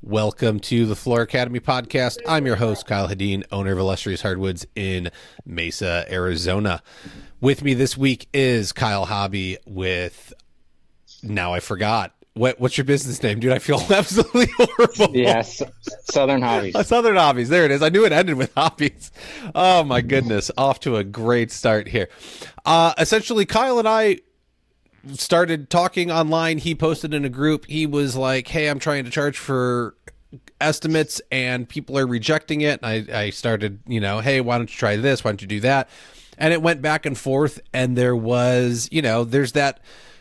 Welcome to the Floor Academy podcast. I'm your host, Kyle Hedin, owner of Illustrious Hardwoods in Mesa, Arizona. With me this week is Kyle Hobby with, now I forgot. What's your business name, dude? I feel absolutely horrible. Yes, Southern Hobbies. Southern Hobbies. There it is. I knew it ended with hobbies. Oh my goodness. Off to a great start here. Essentially, Kyle and I started talking online. He posted in a group. He was like, hey, I'm trying to charge for estimates and people are rejecting it. And I started, hey, why don't you try this? Why don't you do that? And it went back and forth. And there was, there's that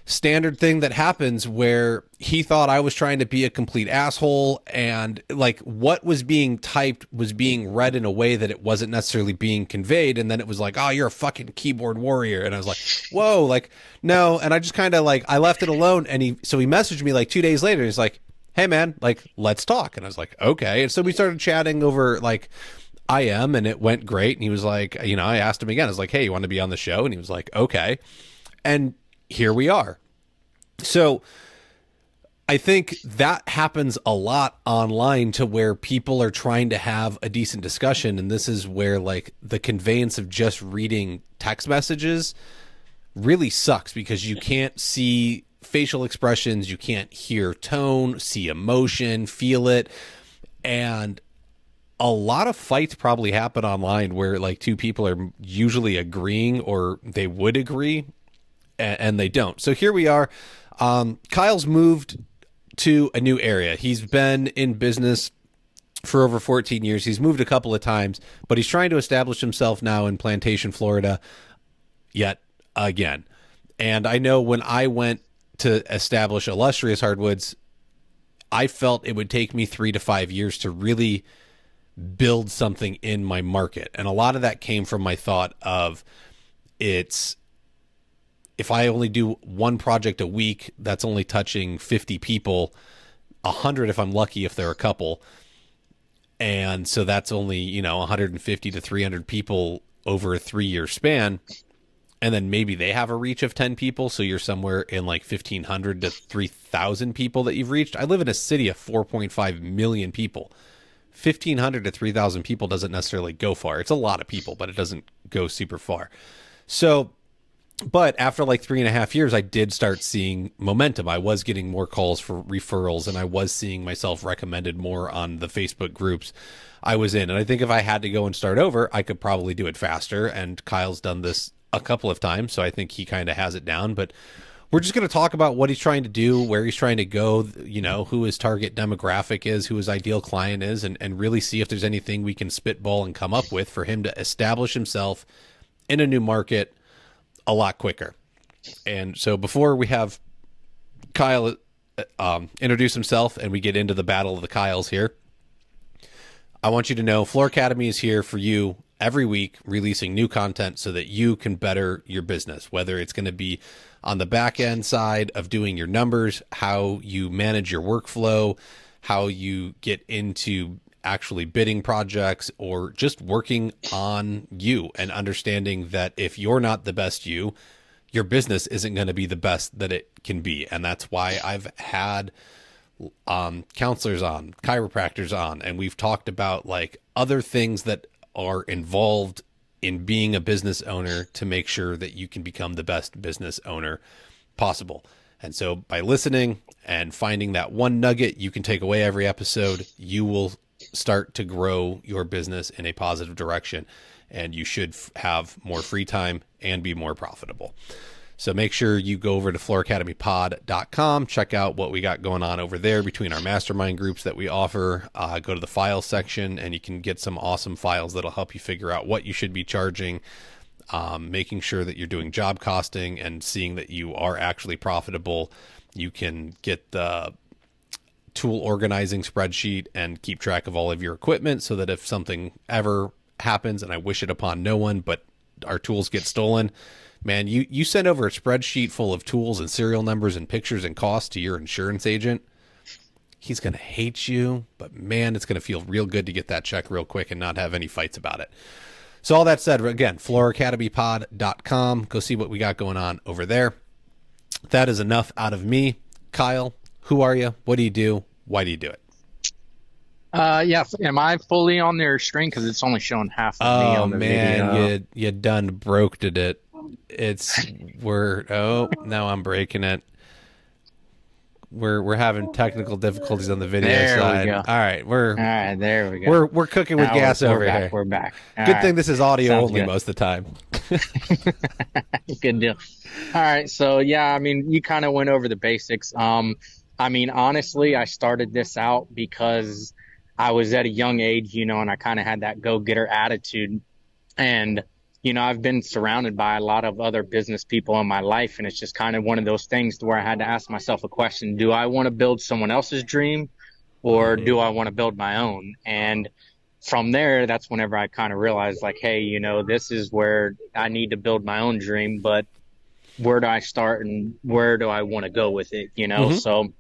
standard thing that happens where he thought I was trying to be a complete asshole, and like what was being typed was being read in a way that it wasn't necessarily being conveyed, and then it was like, oh, you're a fucking keyboard warrior, and I was like, whoa, like no. And I just kind of like I left it alone, and he messaged me like 2 days later, and he's like, hey man, like let's talk. And I was like, okay. And so we started chatting over like and it went great. And he was like, I asked him again, I was like, hey, you want to be on the show? And he was like, okay. And here we are. So I think that happens a lot online, to where people are trying to have a decent discussion. And this is where like the conveyance of just reading text messages really sucks, because you can't see facial expressions, you can't hear tone, see emotion, feel it. And a lot of fights probably happen online where like two people are usually agreeing, or they would agree, and they don't. So here we are. Kyle's moved to a new area. He's been in business for over 14 years. He's moved a couple of times, but he's trying to establish himself now in Plantation, Florida, yet again. And I know when I went to establish Illustrious Hardwoods, I felt it would take me 3 to 5 years to really build something in my market. And a lot of that came from my thought of, if I only do one project a week, that's only touching 50 people, 100 if I'm lucky, if they're a couple. And so that's only, 150 to 300 people over a 3-year span. And then maybe they have a reach of 10 people. So you're somewhere in like 1,500 to 3,000 people that you've reached. I live in a city of 4.5 million people. 1,500 to 3,000 people doesn't necessarily go far. It's a lot of people, but it doesn't go super far. So, but after like 3.5 years, I did start seeing momentum. I was getting more calls for referrals, and I was seeing myself recommended more on the Facebook groups I was in. And I think if I had to go and start over, I could probably do it faster. And Kyle's done this a couple of times, so I think he kind of has it down. But we're just going to talk about what he's trying to do, where he's trying to go, who his target demographic is, who his ideal client is, and really see if there's anything we can spitball and come up with for him to establish himself in a new market a lot quicker. And so before we have Kyle introduce himself and we get into the battle of the Kyles here, I want you to know Floor Academy is here for you every week, releasing new content so that you can better your business, whether it's going to be on the back end side of doing your numbers, how you manage your workflow, how you get into actually bidding projects, or just working on you and understanding that if you're not the best you, your business isn't going to be the best that it can be. And that's why I've had counselors on, chiropractors on, and we've talked about like other things that are involved in being a business owner to make sure that you can become the best business owner possible. And so by listening and finding that one nugget you can take away every episode, you will start to grow your business in a positive direction, and you should have more free time and be more profitable. So make sure you go over to flooracademypod.com, check out what we got going on over there between our mastermind groups that we offer. Go to the files section and you can get some awesome files that'll help you figure out what you should be charging, making sure that you're doing job costing and seeing that you are actually profitable. You can get the tool organizing spreadsheet and keep track of all of your equipment, so that if something ever happens, and I wish it upon no one, but our tools get stolen, man, you send over a spreadsheet full of tools and serial numbers and pictures and costs to your insurance agent, he's going to hate you, but man, it's going to feel real good to get that check real quick and not have any fights about it. So all that said, again, flooracademypod.com. Go see what we got going on over there. That is enough out of me. Kyle, who are you? What do you do? Why do you do it? Yeah. Am I fully on their screen? Because it's only showing half of me Oh on the man, video. you done broke it. Now I'm breaking it. We're having technical difficulties on the video There we side. go. All right, All right, there we go. we're cooking with Now gas we're over back. here. We're back. All Good thing right. this is audio Sounds only good. most of the time. Good deal. All right. So yeah, I mean, you kind of went over the basics. I mean, honestly, I started this out because I was at a young age, and I kind of had that go-getter attitude. And, I've been surrounded by a lot of other business people in my life, and it's just kind of one of those things to where I had to ask myself a question. Do I want to build someone else's dream, or do I want to build my own? And from there, that's whenever I kind of realized, like, hey, this is where I need to build my own dream, but where do I start and where do I want to go with it? Mm-hmm. So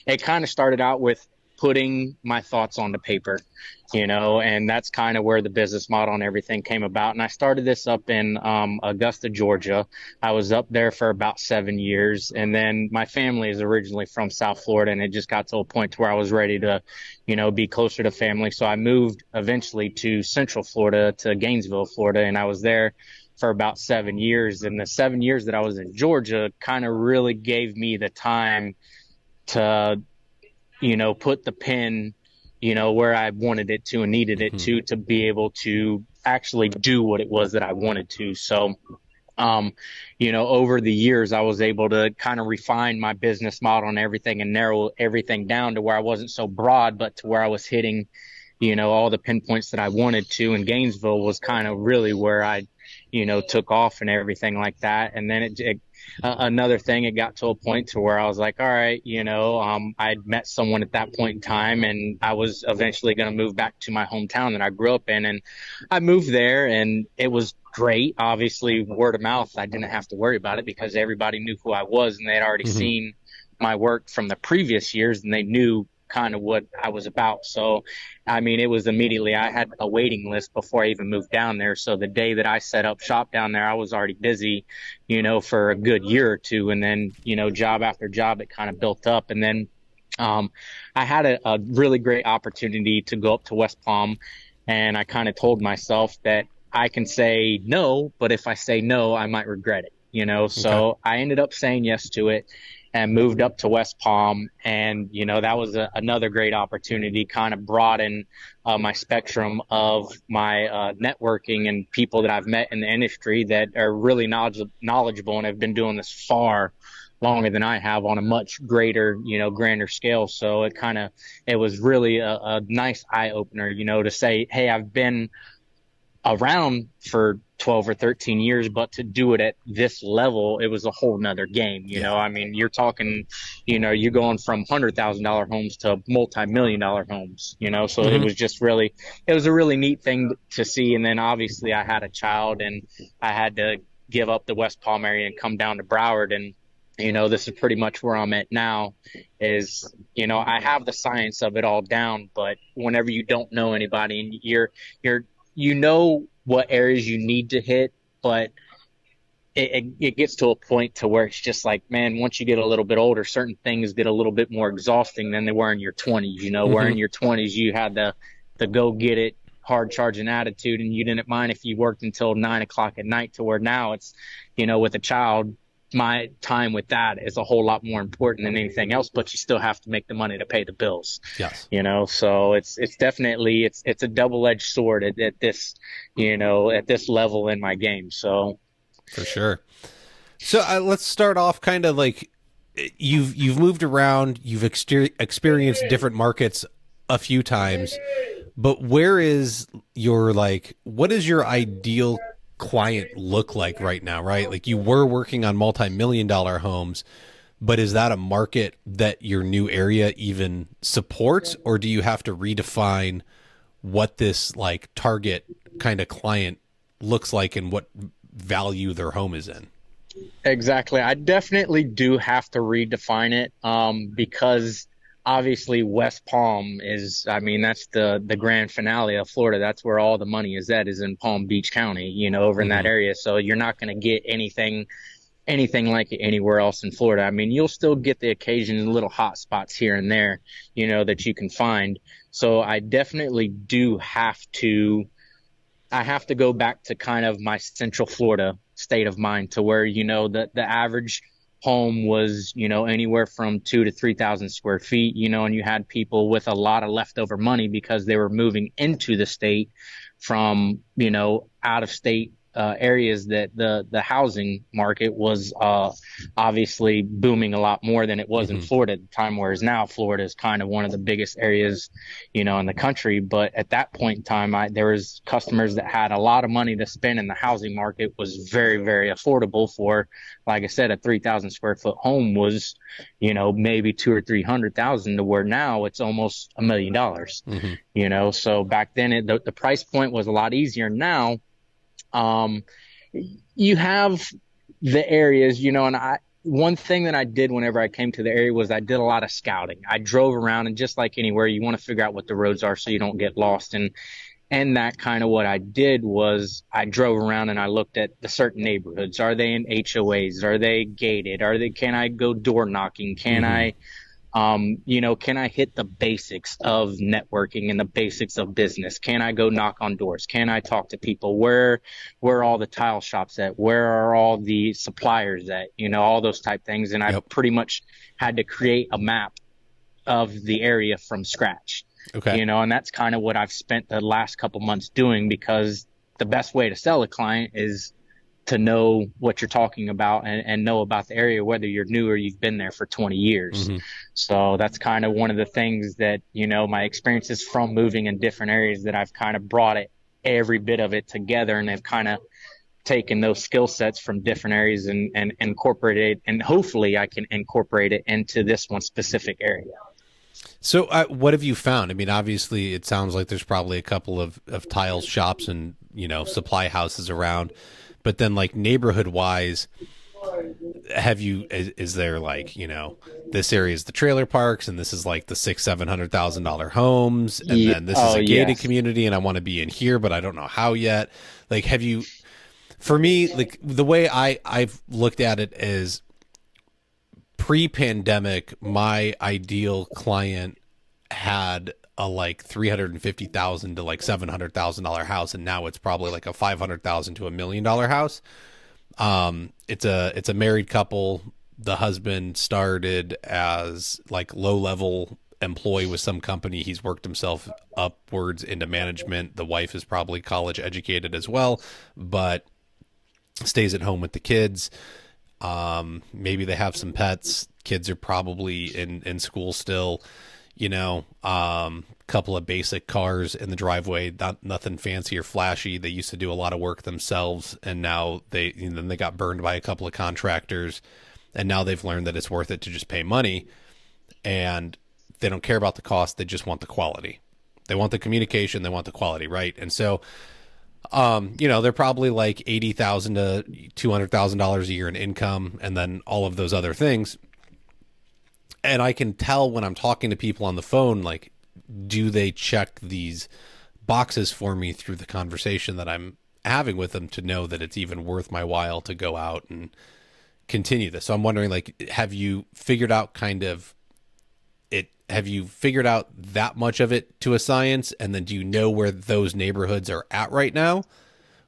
it kind of started out with putting my thoughts on the paper, and that's kind of where the business model and everything came about. And I started this up in Augusta, Georgia. I was up there for about 7 years. And then my family is originally from South Florida, and it just got to a point where I was ready to, be closer to family. So I moved eventually to Central Florida, to Gainesville, Florida, and I was there for about 7 years. And the 7 years that I was in Georgia kind of really gave me the time to put the pin, where I wanted it to and needed it to be able to actually do what it was that I wanted to. So, over the years, I was able to kind of refine my business model and everything and narrow everything down to where I wasn't so broad, but to where I was hitting, all the pinpoints that I wanted to. And Gainesville was kind of really where I, took off and everything like that. And then another thing, it got to a point to where I was like, all right, I'd met someone at that point in time, and I was eventually going to move back to my hometown that I grew up in. And I moved there, and it was great. Obviously, word of mouth, I didn't have to worry about it because everybody knew who I was, and they had already seen my work from the previous years, and they knew kind of what I was about. So, I mean, it was immediately, I had a waiting list before I even moved down there. So the day that I set up shop down there, I was already busy, for a good year or two. And then, job after job, it kind of built up. And then, I had a really great opportunity to go up to West Palm. And I kind of told myself that I can say no, but if I say no, I might regret it, So I ended up saying yes to it and moved up to West Palm. And, that was another great opportunity, kind of broaden my spectrum of my networking and people that I've met in the industry that are really knowledgeable and have been doing this far longer than I have on a much greater, grander scale. So it was really a nice eye opener, to say, hey, I've been around for 12 or 13 years, but to do it at this level, it was a whole nother game. I mean, you're talking, you're going from $100,000 homes to multi-million-dollar homes, so it was just really, it was a really neat thing to see. And then obviously I had a child and I had to give up the West Palm area and come down to Broward. And, this is pretty much where I'm at now is, I have the science of it all down, but whenever you don't know anybody and you know what areas you need to hit, but it gets to a point to where it's just like, man, once you get a little bit older, certain things get a little bit more exhausting than they were in your 20s. Where in your 20s you had the go get it, hard charging attitude, and you didn't mind if you worked until 9 o'clock at night, to where now it's, with a child, my time with that is a whole lot more important than anything else, but you still have to make the money to pay the bills. Yes. So it's definitely, it's a double-edged sword at this, at this level in my game. So for sure. So let's start off kind of like you've moved around, you've experienced different markets a few times, but where is your, like, what is your ideal client look like right now, right? Like, you were working on multi-million-dollar homes, but is that a market that your new area even supports, or do you have to redefine what this, like, target kind of client looks like and what value their home is in? Exactly. I definitely do have to redefine it, because obviously West Palm is, I mean, that's the grand finale of Florida. That's where all the money is at, is in Palm Beach County, over in that Hmm. area. So you're not going to get anything like it anywhere else in Florida. I mean, you'll still get the occasional little hot spots here and there, that you can find. So I definitely do I have to go back to kind of my Central Florida state of mind, to where, the average home was, anywhere from 2 to 3,000 square feet, and you had people with a lot of leftover money because they were moving into the state from, out of state areas, that the housing market was obviously booming a lot more than it was in Hmm. Florida at the time, whereas now Florida is kind of one of the biggest areas, in the country. But at that point in time, there was customers that had a lot of money to spend, and the housing market was very, very affordable for, like I said, a 3,000 square foot home was, maybe 2 or 300,000, to where now it's almost $1 million. Hmm. So back then the price point was a lot easier. Now, um, you have the areas, and one thing that I did whenever I came to the area was I did a lot of scouting. I drove around, and just like anywhere, you want to figure out what the roads are so you don't get lost. And that kind of what I did was I drove around and I looked at the certain neighborhoods. Are they in HOAs? Are they gated? Can I go door knocking? Hmm. Can I hit the basics of networking and the basics of business? Can I go knock on doors? Can I talk to people? Where are all the tile shops at? Where are all the suppliers at? All those type things. And I Yep. pretty much had to create a map of the area from scratch, Okay. and that's kind of what I've spent the last couple months doing, because the best way to sell a client is to know what you're talking about, and know about the area, whether you're new or you've been there for 20 years. Hmm. So that's kind of one of the things that, my experiences from moving in different areas, that I've kind of brought every bit of it together, and they've kind of taken those skill sets from different areas, and incorporated, and hopefully I can incorporate it into this one specific area. So, what have you found? I mean, obviously, it sounds like there's probably a couple of tile shops and supply houses around, but then like neighborhood wise, have you is there like this area is the trailer parks and this is like the $600,000-700,000 homes, and then this is Oh, a gated yes. community and I want to be in here, but I don't know how yet. Like, have you? For me, like the way I've looked at it is pre-pandemic, my ideal client had a like 350,000 to like $700,000 house, and now it's probably like a 500,000 to $1 million house. It's a married couple. The husband started as like low level employee with some company. He's worked himself upwards into management. The wife is probably college educated as well, but stays at home with the kids. Maybe they have some pets. Kids are probably in school still. Couple of basic cars in the driveway, not nothing fancy or flashy. They used to do a lot of work themselves, and now they got burned by a couple of contractors, and now they've learned that it's worth it to just pay money, and they don't care about the cost. They just want the quality. They want the communication. They want the quality, right? And so they're probably like 80,000 to $200,000 a year in income, and then all of those other things. And I can tell when I'm talking to people on the phone, like, do they check these boxes for me through the conversation that I'm having with them to know that it's even worth my while to go out and continue this? So I'm wondering, like, have you figured out kind of it? Have you figured out that much of it to a science? And then do you know where those neighborhoods are at right now?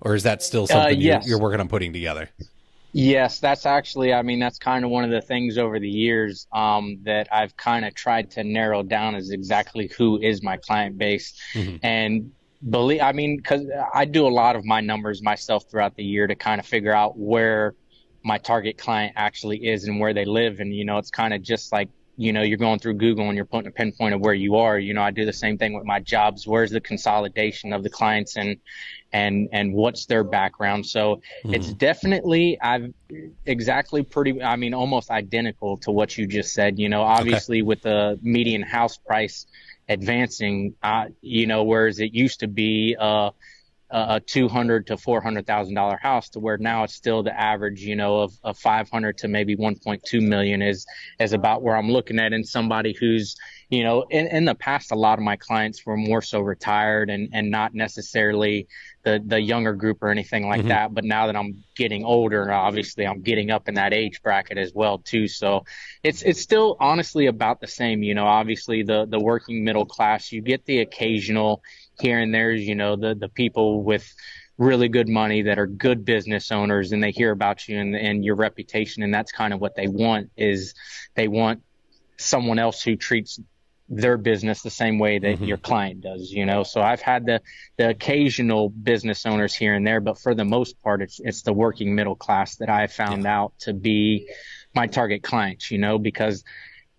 Or is that still something you're Yes. working on putting together? Yes, that's actually, I mean, that's kind of one of the things over the years, that I've kind of tried to narrow down, is exactly who is my client base. Mm-hmm. And I mean, because I do a lot of my numbers myself throughout the year to kind of figure out where my target client actually is and where they live. And, it's kind of just like, you're going through Google and you're putting a pinpoint of where you are. I do the same thing with my jobs. Where's the consolidation of the clients, and what's their background? So it's Mm-hmm. definitely, I've exactly pretty, I mean, almost identical to what you just said. Okay. Obviously with the median house price advancing, whereas it used to be, a $200 to $400,000 house, to where now it's still the average, of 500 to maybe 1.2 million is about where I'm looking at. And somebody who's, in the past, a lot of my clients were more so retired and not necessarily the younger group or anything like Mm-hmm. that. But now that I'm getting older, obviously I'm getting up in that age bracket as well too. So it's still honestly about the same. Obviously the working middle class, you get the occasional here and there's, the people with really good money that are good business owners, and they hear about you and your reputation. And that's kind of what they want, is they want someone else who treats their business the same way that Mm-hmm. your client does. So I've had the occasional business owners here and there, but for the most part, it's the working middle class that I Yeah. found out to be my target clients, because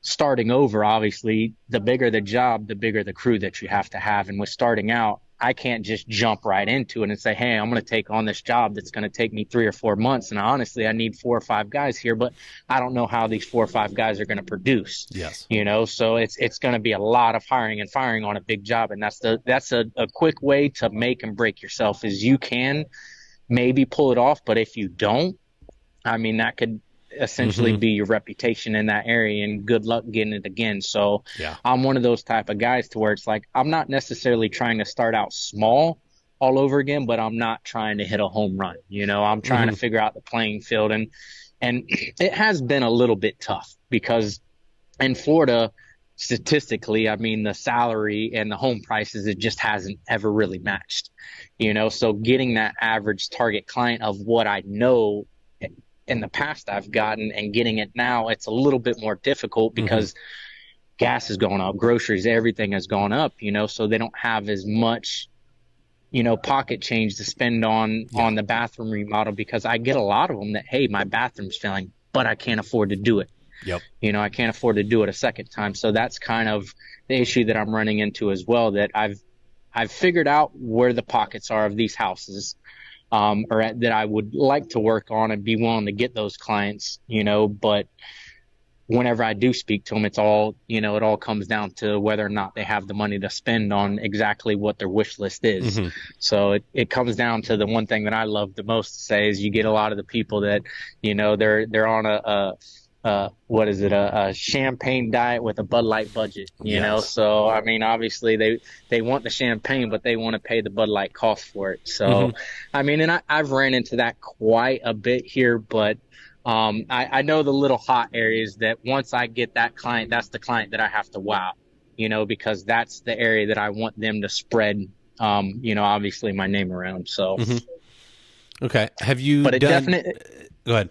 starting over, obviously, the bigger the job, the bigger the crew that you have to have. And with starting out, I can't just jump right into it and say, hey, I'm going to take on this job that's going to take me 3 or 4 months. And honestly, I need 4 or 5 guys here, but I don't know how these 4 or 5 guys are going to produce, Yes. so it's going to be a lot of hiring and firing on a big job. And that's a quick way to make and break yourself, is you can maybe pull it off. But if you don't, I mean, that could essentially Mm-hmm. be your reputation in that area, and good luck getting it again. So Yeah. I'm one of those type of guys to where it's like, I'm not necessarily trying to start out small all over again, but I'm not trying to hit a home run. I'm trying to Mm-hmm. figure out the playing field. And it has been a little bit tough, because in Florida, statistically, I mean, the salary and the home prices, it just hasn't ever really matched, so getting that average target client of what I know in the past I've gotten, and getting it now, it's a little bit more difficult, Mm-hmm. because gas is going up, groceries, everything has gone up, so they don't have as much, pocket change to spend Yeah. on the bathroom remodel, because I get a lot of them that, hey, my bathroom's failing, but I can't afford to do it. Yep. I can't afford to do it a second time. So that's kind of the issue that I'm running into as well, that I've figured out where the pockets are of these houses, that I would like to work on and be willing to get those clients, but whenever I do speak to them, it's all, it all comes down to whether or not they have the money to spend on exactly what their wish list is. Mm-hmm. So it comes down to the one thing that I love the most to say, is you get a lot of the people that, they're on what is it, a champagne diet with a Bud Light budget, Yes. So I mean, obviously they want the champagne, but they want to pay the Bud Light cost for it. Mm-hmm. So I mean, and I've ran into that quite a bit here, but I know the little hot areas that once I get that client, that's the client that I have to wow, because that's the area that I want them to spread, obviously my name around. So, Mm-hmm. Okay. Have you but it done? definitely, Go ahead.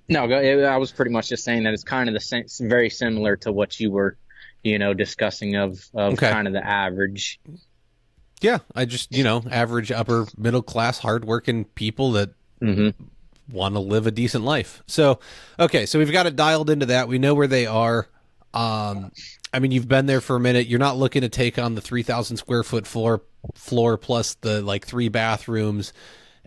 no, I was pretty much just saying that it's kind of the same, very similar to what you were, discussing of Okay. kind of the average. Yeah. I just average upper middle class hardworking people that Hmm. want to live a decent life. So, okay, so we've got it dialed into that. We know where they are. I mean, you've been there for a minute. You're not looking to take on the 3,000 square foot floor plus the like 3 bathrooms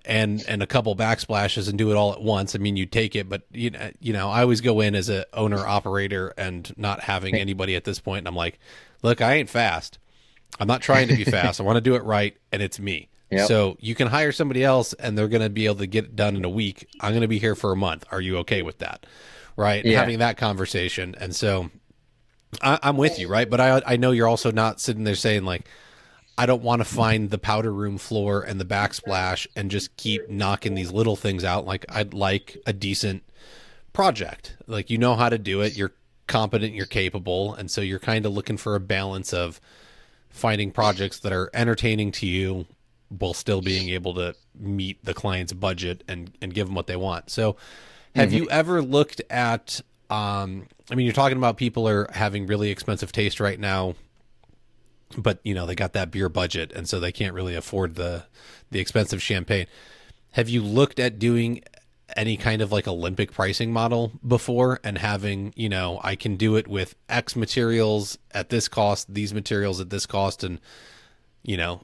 and a couple backsplashes and do it all at once. I mean, you take it, but I always go in as a owner operator and not having anybody at this point. And I'm like, look, I ain't fast. I'm not trying to be fast. I want to do it right, and it's me. Yep. So you can hire somebody else, and they're going to be able to get it done in a week. I'm going to be here for a month. Are you okay with that? Right? And Yeah. having that conversation. And so I'm with you, right? But I know you're also not sitting there saying, like, I don't want to find the powder room floor and the backsplash and just keep knocking these little things out. Like, I'd like a decent project. Like, you know how to do it. You're competent, you're capable. And so you're kind of looking for a balance of finding projects that are entertaining to you while still being able to meet the client's budget and give them what they want. So have Hmm. you ever looked at, I mean, you're talking about people are having really expensive taste right now, but they got that beer budget. And so they can't really afford the expensive champagne. Have you looked at doing any kind of like Olympic pricing model before and having, I can do it with X materials at this cost, these materials at this cost, and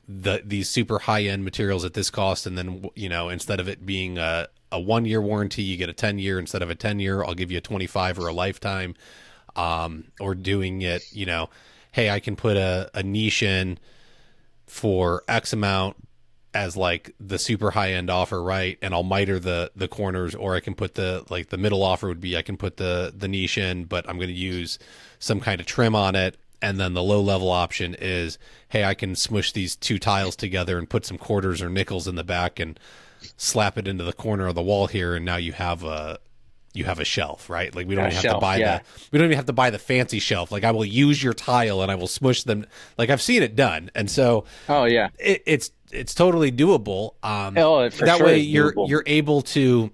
these super high end materials at this cost, and then instead of it being a 1 year warranty, you get a 10 year instead of a 10 year. I'll give you a 25 or a lifetime. Or doing it, hey, I can put a niche in for X amount, as like the super high end offer, right? And I'll miter the corners, or I can put the middle offer would be I can put the niche in, but I'm going to use some kind of trim on it. And then the low level option is, hey, I can smush these two tiles together and put some quarters or nickels in the back and slap it into the corner of the wall here, and now you have a shelf, right? Like we don't even have to buy we don't even have to buy the fancy shelf. Like I will use your tile and I will smush them. Like I've seen it done, and so it's totally doable. That way you're able to,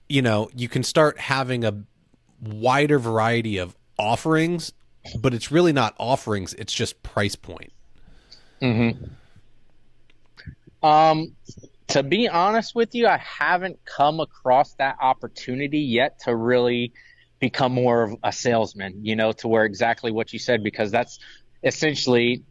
you can start having a wider variety of offerings, but it's really not offerings, it's just price point. To be honest with you, I haven't come across that opportunity yet to really become more of a salesman, to where exactly what you said, because that's essentially,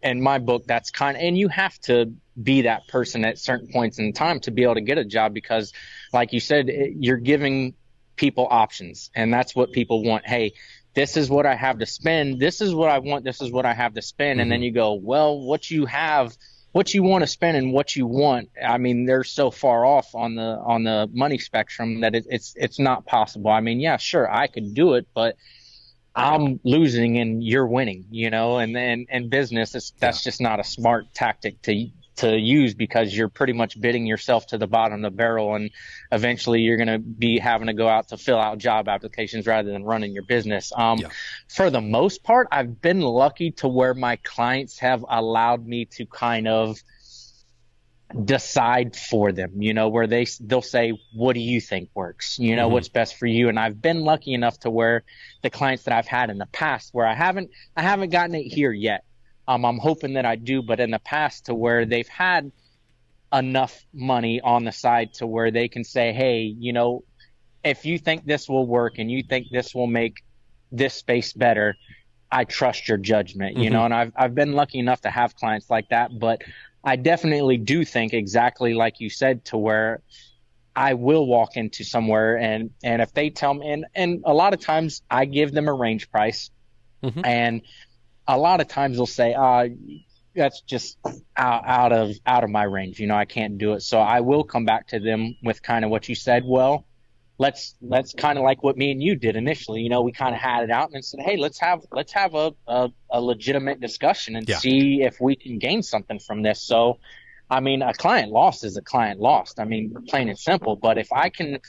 in my book, that's and you have to be that person at certain points in time to be able to get a job, because like you said, you're giving people options, and that's what people want. Hey, this is what I have to spend. This is what I want. This is what I have to spend. And then you go, well, what you want to spend and what you want, I mean, they're so far off on the money spectrum that it's not possible. I mean, yeah, sure, I could do it, but I'm losing and you're winning, and then in business, that's just not a smart tactic to use, because you're pretty much bidding yourself to the bottom of the barrel, and eventually you're going to be having to go out to fill out job applications rather than running your business. For the most part, I've been lucky to where my clients have allowed me to kind of decide for them, where they'll say, what do you think works? What's best for you? And I've been lucky enough to where the clients that I've had in the past, where I haven't gotten it here yet. I'm hoping that I do, but in the past, to where they've had enough money on the side to where they can say, hey, if you think this will work and you think this will make this space better, I trust your judgment, and I've been lucky enough to have clients like that. But I definitely do think exactly like you said, to where I will walk into somewhere and if they tell me, and a lot of times I give them a range price, and a lot of times they'll say, that's just out of my range. I can't do it. So I will come back to them with kind of what you said. Well, let's kind of like what me and you did initially. We kind of had it out and said, hey, let's have a legitimate discussion and see if we can gain something from this. So, I mean, a client lost is a client lost. I mean, plain and simple. But if I can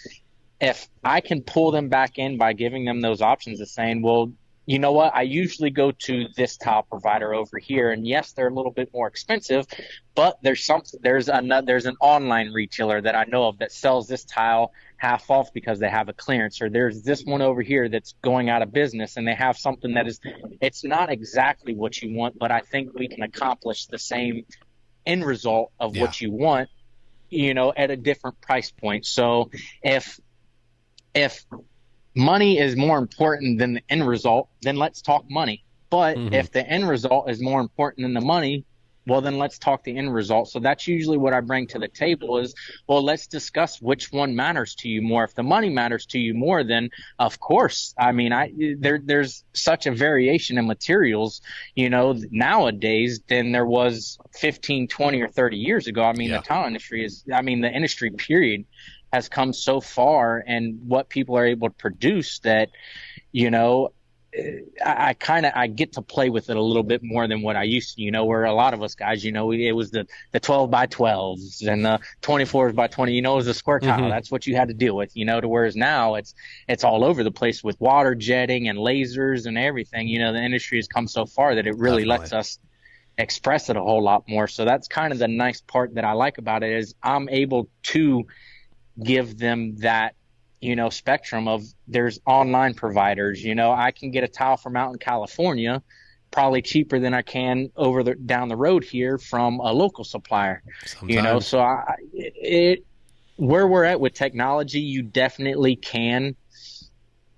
pull them back in by giving them those options of saying, well, you know what, I usually go to this tile provider over here, and yes, they're a little bit more expensive, but there's an online retailer that I know of that sells this tile half off because they have a clearance, or there's this one over here that's going out of business and they have something that it's not exactly what you want, but I think we can accomplish the same end result of what you want, at a different price point. So if money is more important than the end result, then let's talk money. But if the end result is more important than the money, well, then let's talk the end result. So that's usually what I bring to the table is, well, let's discuss which one matters to you more. If the money matters to you more, then of course, I mean, there's such a variation in materials, nowadays than there was 15, 20 or 30 years ago. I mean, the tile industry the industry period has come so far, and what people are able to produce that, I get to play with it a little bit more than what I used to, where a lot of us guys, it was the 12 by 12s and the 24s by 20, it was a square tile. That's what you had to deal with, to whereas now it's all over the place with water jetting and lasers and everything. The industry has come so far that it really lets us express it a whole lot more. So that's kind of the nice part that I like about it, is I'm able to give them that, spectrum of, there's online providers, I can get a tile from out in California probably cheaper than I can down the road here from a local supplier. Sometimes. So where we're at with technology, you definitely can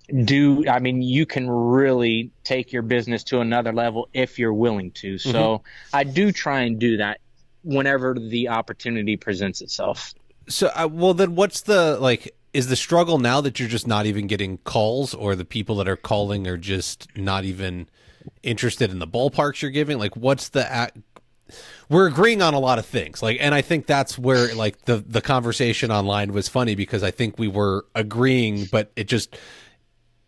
you can really take your business to another level if you're willing to. So I do try and do that whenever the opportunity presents itself. So, well, then what's is the struggle now that you're just not even getting calls, or the people that are calling are just not even interested in the ballparks you're giving? Like, what's we're agreeing on a lot of things. Like, and I think that's where like the conversation online was funny, because I think we were agreeing, but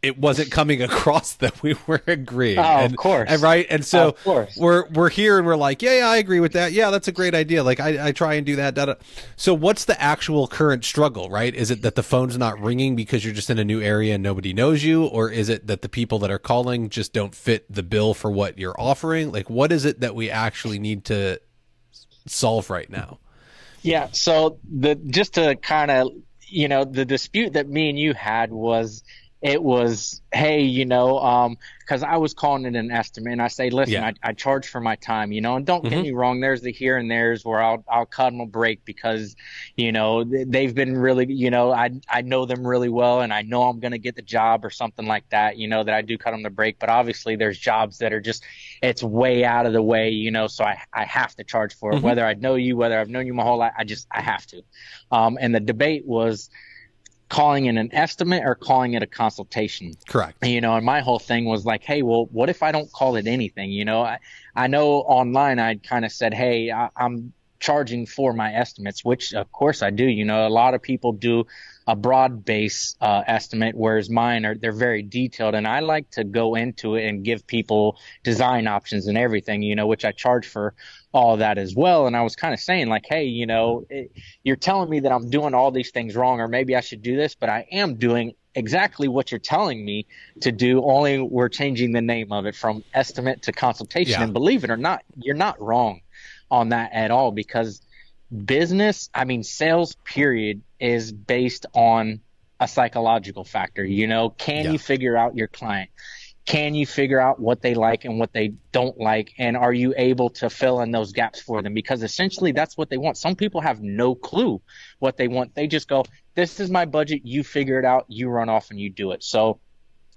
it wasn't coming across that we were agreeing. Oh, of And course. right. And so Of course. we're here and we're like, yeah, I agree with that. Yeah, that's a great idea. Like I try and do that. Da, da. So what's the actual current struggle, right? Is it that the phone's not ringing because you're just in a new area and nobody knows you? Or is it that the people that are calling just don't fit the bill for what you're offering? Like, what is it that we actually need to solve right now? Yeah. So just to kind of, the dispute that me and you had was, it was, hey, because I was calling it an estimate, and I say, listen, Yeah. I charge for my time, and don't get me wrong, there's the here and there's where I'll cut them a break because, they've been really, I know them really well, and I know I'm going to get the job or something like that, that I do cut them the break. But obviously there's jobs that are just, it's way out of the way, so I have to charge for it, whether I know you, whether I've known you my whole life, I have to. And the debate was calling it an estimate or calling it a consultation. Correct. And my whole thing was like, hey, well, what if I don't call it anything? I know online I'd kind of said, hey, I'm charging for my estimates, which of course I do. A lot of people do a broad base estimate, whereas mine they're very detailed, and I like to go into it and give people design options and everything, which I charge for all of that as well. And I was kind of saying like, hey, you're telling me that I'm doing all these things wrong, or maybe I should do this, but I am doing exactly what you're telling me to do, only we're changing the name of it from estimate to consultation. Yeah. And believe it or not, you're not wrong on that at all, because sales period is based on a psychological factor. Can you figure out your client? Can you figure out what they like and what they don't like? And are you able to fill in those gaps for them? Because essentially that's what they want. Some people have no clue what they want. They just go, this is my budget. You figure it out. You run off and you do it. So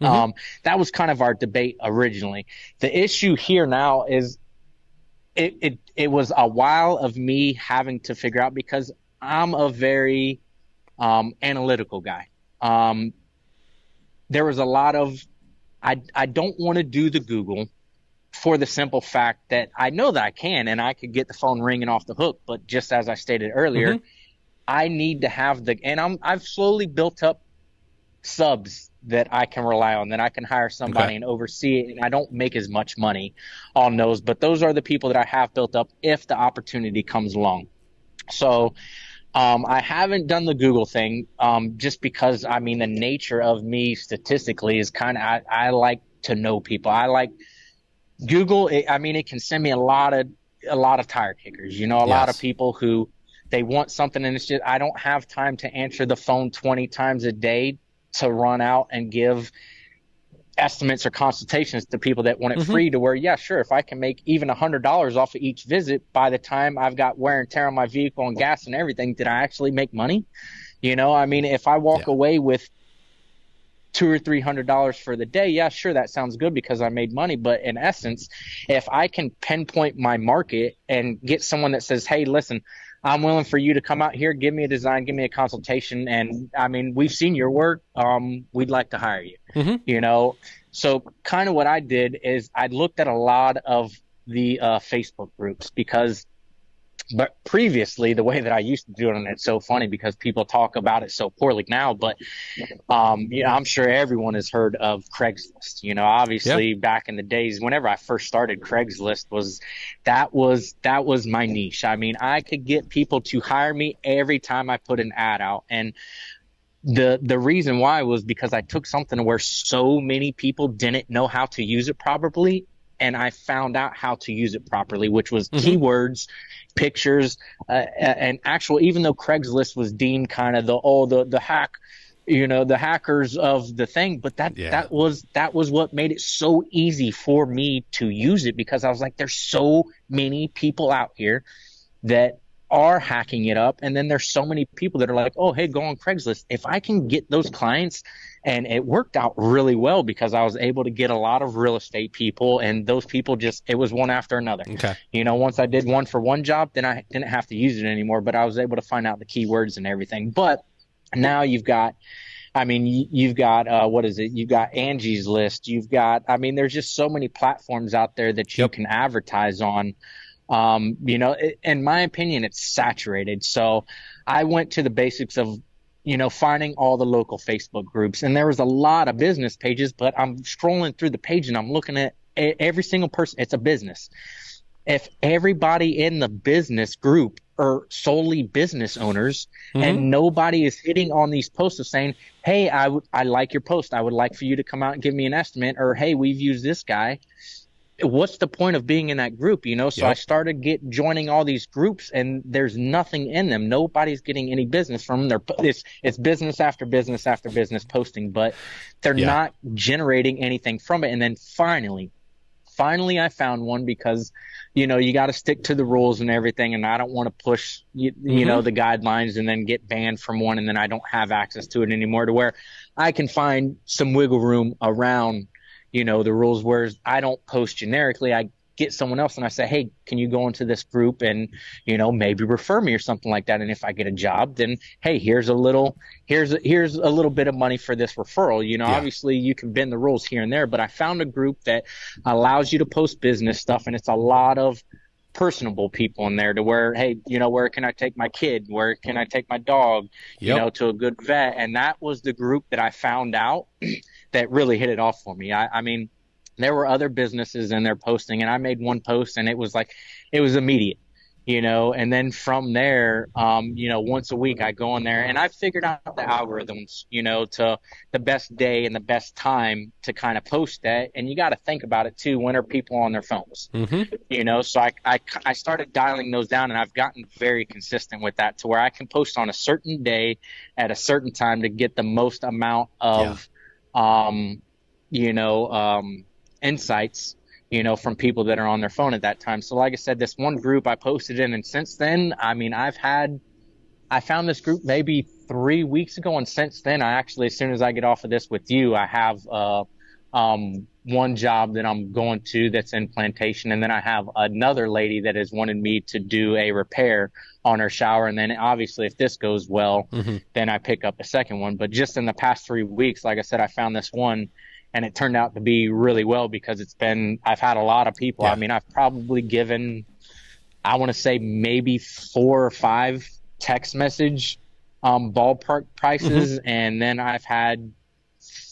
that was kind of our debate originally. The issue here now is it was a while of me having to figure out, because I'm a very analytical guy. There was a lot of, I don't want to do the Google, for the simple fact that I know that I can, and I could get the phone ringing off the hook. But just as I stated earlier, I need to have I've slowly built up subs that I can rely on, that I can hire somebody and oversee it. And I don't make as much money on those, but those are the people that I have built up if the opportunity comes along. So I haven't done the Google thing, just because, the nature of me statistically is kind of, I like to know people. I like Google. It can send me a lot of tire kickers, a lot of people who they want something, and it's just, I don't have time to answer the phone 20 times a day to run out and give estimates or consultations to people that want it free, to where, yeah, sure, if I can make even $100 off of each visit, by the time I've got wear and tear on my vehicle and gas and everything, did I actually make money? If I walk away with $200 or $300 for the day, yeah, sure, that sounds good because I made money. But in essence, if I can pinpoint my market and get someone that says, hey, listen, I'm willing for you to come out here, give me a design, give me a consultation, and we've seen your work, we'd like to hire you. So kind of what I did is I looked at a lot of the Facebook groups, but previously the way that I used to do it, and it's so funny because people talk about it so poorly now, but I'm sure everyone has heard of Craigslist. Obviously back in the days, whenever I first started, Craigslist was my niche. I could get people to hire me every time I put an ad out. And the reason why was because I took something where so many people didn't know how to use it properly, and I found out how to use it properly, which was keywords, pictures, and actual, even though Craigslist was deemed kind of the hack, the hackers of the thing, but that was what made it so easy for me to use it, because I was like, there's so many people out here that are hacking it up, and then there's so many people that are like, oh, hey, go on Craigslist. If I can get those clients, and it worked out really well because I was able to get a lot of real estate people, and those people it was one after another. Okay. Once I did one for one job, then I didn't have to use it anymore, but I was able to find out the keywords and everything. But now you've got, you've got, what is it? You've got Angie's List. You've got, there's just so many platforms out there that you can advertise on In my opinion, it's saturated. So I went to the basics of, finding all the local Facebook groups, and there was a lot of business pages, but I'm scrolling through the page and I'm looking at every single person. It's a business. If everybody in the business group are solely business owners Mm-hmm. and nobody is hitting on these posts of saying, hey, I like your post. I would like for you to come out and give me an estimate, or hey, we've used this guy. What's the point of being in that group? So I Yep. started joining all these groups, and there's nothing in them. Nobody's getting any business from them. It's business after business after business posting, but they're Yeah. not generating anything from it. And then finally I found one, because you got to stick to the rules and everything, and I don't want to push Mm-hmm. the guidelines and then get banned from one, and then I don't have access to it anymore, to where I can find some wiggle room around the rules, whereas I don't post generically. I get someone else and I say, hey, can you go into this group and maybe refer me or something like that, and if I get a job, then hey, here's a little bit of money for this referral. Yeah. Obviously you can bend the rules here and there, but I found a group that allows you to post business stuff, and it's a lot of personable people in there, to where, hey, where can I take my kid, where can I take my dog, Yep. to a good vet. And that was the group that I found out that really hit it off for me. I mean, there were other businesses in there posting, and I made one post and it was like, it was immediate, and then from there, once a week I go in there and I figured out the algorithms, to the best day and the best time to kind of post that. And you got to think about it too. When are people on their phones? Mm-hmm. So I started dialing those down, and I've gotten very consistent with that, to where I can post on a certain day at a certain time to get the most amount Yeah. of um, insights, from people that are on their phone at that time. So like I said, this one group I posted in, and since then, I mean, I found this group maybe 3 weeks ago, and since then, I actually, as soon as I get off of this with you, I have one job that I'm going to that's in Plantation, and then I have another lady that has wanted me to do a repair on her shower, and then obviously if this goes well, Mm-hmm. then I pick up a second one. But just in the past 3 weeks, like I said, I found this one, and it turned out to be really well, because I've had a lot of people. I Yeah. mean, I've probably given, I want to say maybe 4 or 5 text message ballpark Mm-hmm. prices, and then I've had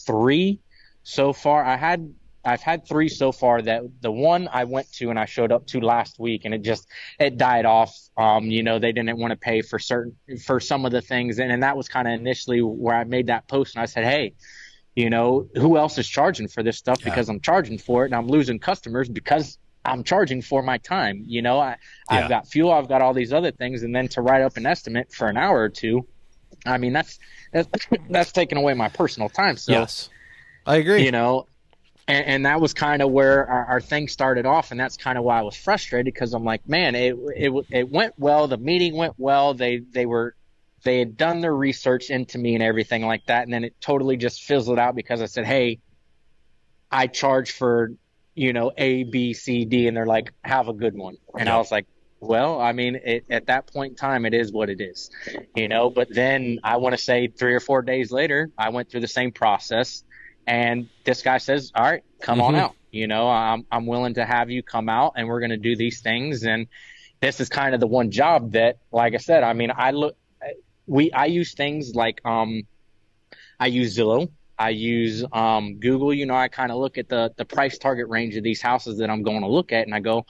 3 so far. I've had 3 so far. That the one I went to and I showed up to last week, and it died off. They didn't want to pay for some of the things, and that was kind of initially where I made that post, and I said, hey, who else is charging for this stuff? Yeah. Because I'm charging for it, and I'm losing customers because I'm charging for my time. I've Yeah. got fuel, I've got all these other things, and then to write up an estimate for an hour or two, I mean, that's that's taking away my personal time. So, Yes. I agree. you know, and that was kind of where our thing started off, and that's kind of why I was frustrated, because I'm like, man, it went well, the meeting went well, they had done their research into me and everything like that, and then it totally just fizzled out, because I said, hey, I charge for A, B, C, D, and they're like, have a good one, and I Yep. was like, well, I mean, at that point in time, it is what it is, But then I want to say 3 or 4 days later, I went through the same process, and this guy says, "All right, come on Mm-hmm. out. I'm willing to have you come out, and we're going to do these things." And this is kind of the one job that, like I said, I mean, I use things like I use Zillow. I use Google. I kind of look at the price target range of these houses that I'm going to look at, and I go,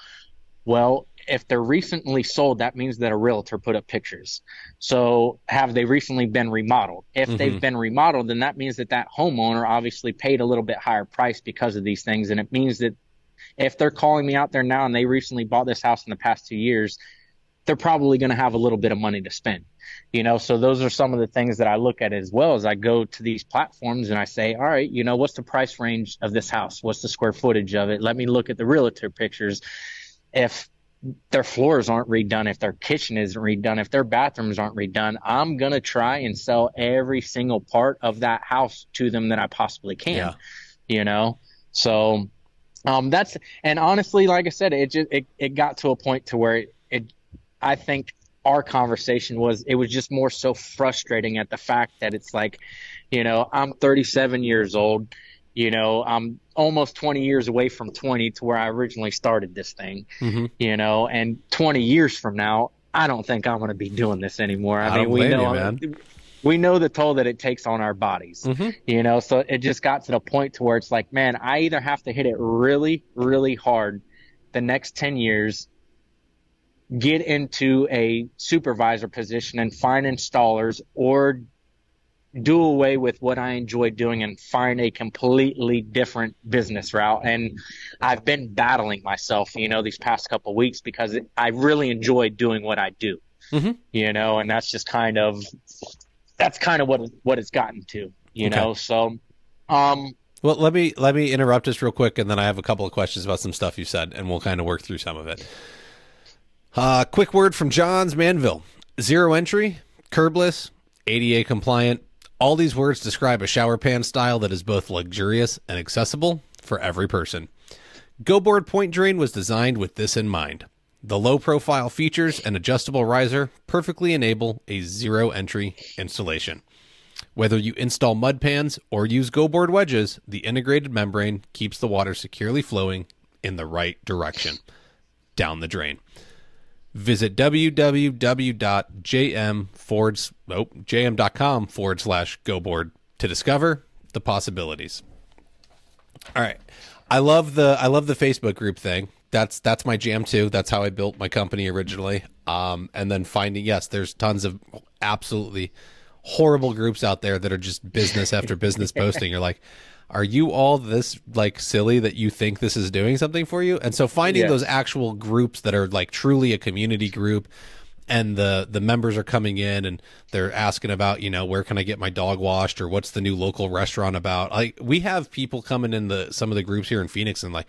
well, if they're recently sold, that means that a realtor put up pictures. So have they recently been remodeled? If Mm-hmm. they've been remodeled, then that means that homeowner obviously paid a little bit higher price because of these things. And it means that if they're calling me out there now and they recently bought this house in the past 2 years, they're probably going to have a little bit of money to spend. So those are some of the things that I look at, as well as I go to these platforms and I say, all right, what's the price range of this house? What's the square footage of it? Let me look at the realtor pictures. If their floors aren't redone, if their kitchen isn't redone, if their bathrooms aren't redone, I'm going to try and sell every single part of that house to them that I possibly can, Yeah. you know? So, and honestly, like I said, it got to a point to where I think our conversation it was just more so frustrating at the fact that it's like, I'm 37 years old. I'm almost 20 years away from 20 to where I originally started this thing, Mm-hmm. and 20 years from now, I don't think I'm going to be doing this anymore. I I mean, don't blame you, man. we know the toll that it takes on our bodies, Mm-hmm. so it just got to the point to where it's like, man, I either have to hit it really, really hard the next 10 years, get into a supervisor position and find installers, or do away with what I enjoy doing and find a completely different business route. And I've been battling myself, these past couple of weeks, because I really enjoy doing what I do, Mm-hmm. and that's kind of what it's gotten to, Okay. So, um, Well, let me interrupt us real quick, and then I have a couple of questions about some stuff you said, and we'll kind of work through some of it. Quick word from John's Manville: zero entry, curbless, ADA compliant. All these words describe a shower pan style that is both luxurious and accessible for every person. GoBoard Point Drain was designed with this in mind. The low-profile features and adjustable riser perfectly enable a zero-entry installation. Whether you install mud pans or use GoBoard wedges, the integrated membrane keeps the water securely flowing in the right direction, down the drain. Visit www.jm.com/GoBoard to discover the possibilities. All right. I love the Facebook group thing. That's my jam too. That's how I built my company originally. And then finding, yes, there's tons of absolutely horrible groups out there that are just business after business posting. You're like, are you all this like silly that you think this is doing something for you? And so finding those yes. actual groups that are like truly a community group, and the members are coming in and they're asking about, where can I get my dog washed, or what's the new local restaurant about? Like, we have people coming in some of the groups here in Phoenix, and like,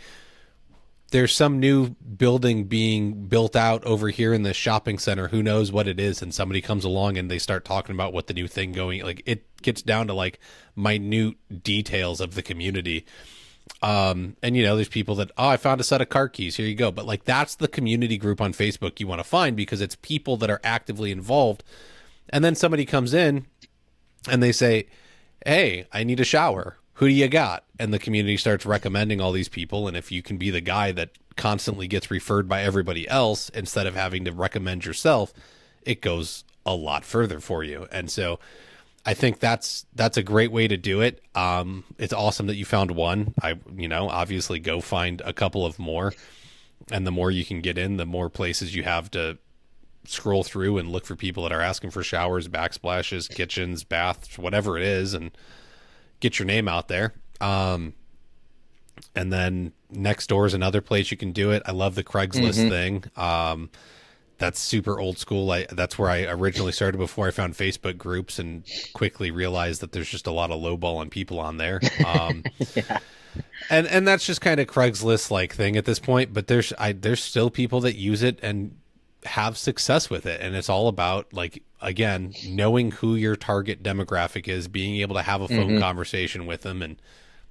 there's some new building being built out over here in the shopping center. Who knows what it is? And somebody comes along and they start talking about what the new thing going, like, it gets down to like minute details of the community. And there's people that, I found a set of car keys. Here you go. But like, that's the community group on Facebook you want to find, because it's people that are actively involved. And then somebody comes in and they say, hey, I need a shower. Who do you got? And the community starts recommending all these people. And if you can be the guy that constantly gets referred by everybody else instead of having to recommend yourself, it goes a lot further for you. And so I think that's a great way to do it. It's awesome that you found one. Obviously go find a couple of more. And the more you can get in, the more places you have to scroll through and look for people that are asking for showers, backsplashes, kitchens, baths, whatever it is, and get your name out there. And then Nextdoor is another place you can do it. I love the Craigslist thing. That's super old school. That's where I originally started before I found Facebook groups, and quickly realized that there's just a lot of lowballing people on there. Yeah. And that's just kind of Craigslist like thing at this point, but there's still people that use it and have success with it. And it's all about, like, again, knowing who your target demographic is, being able to have a phone conversation with them, and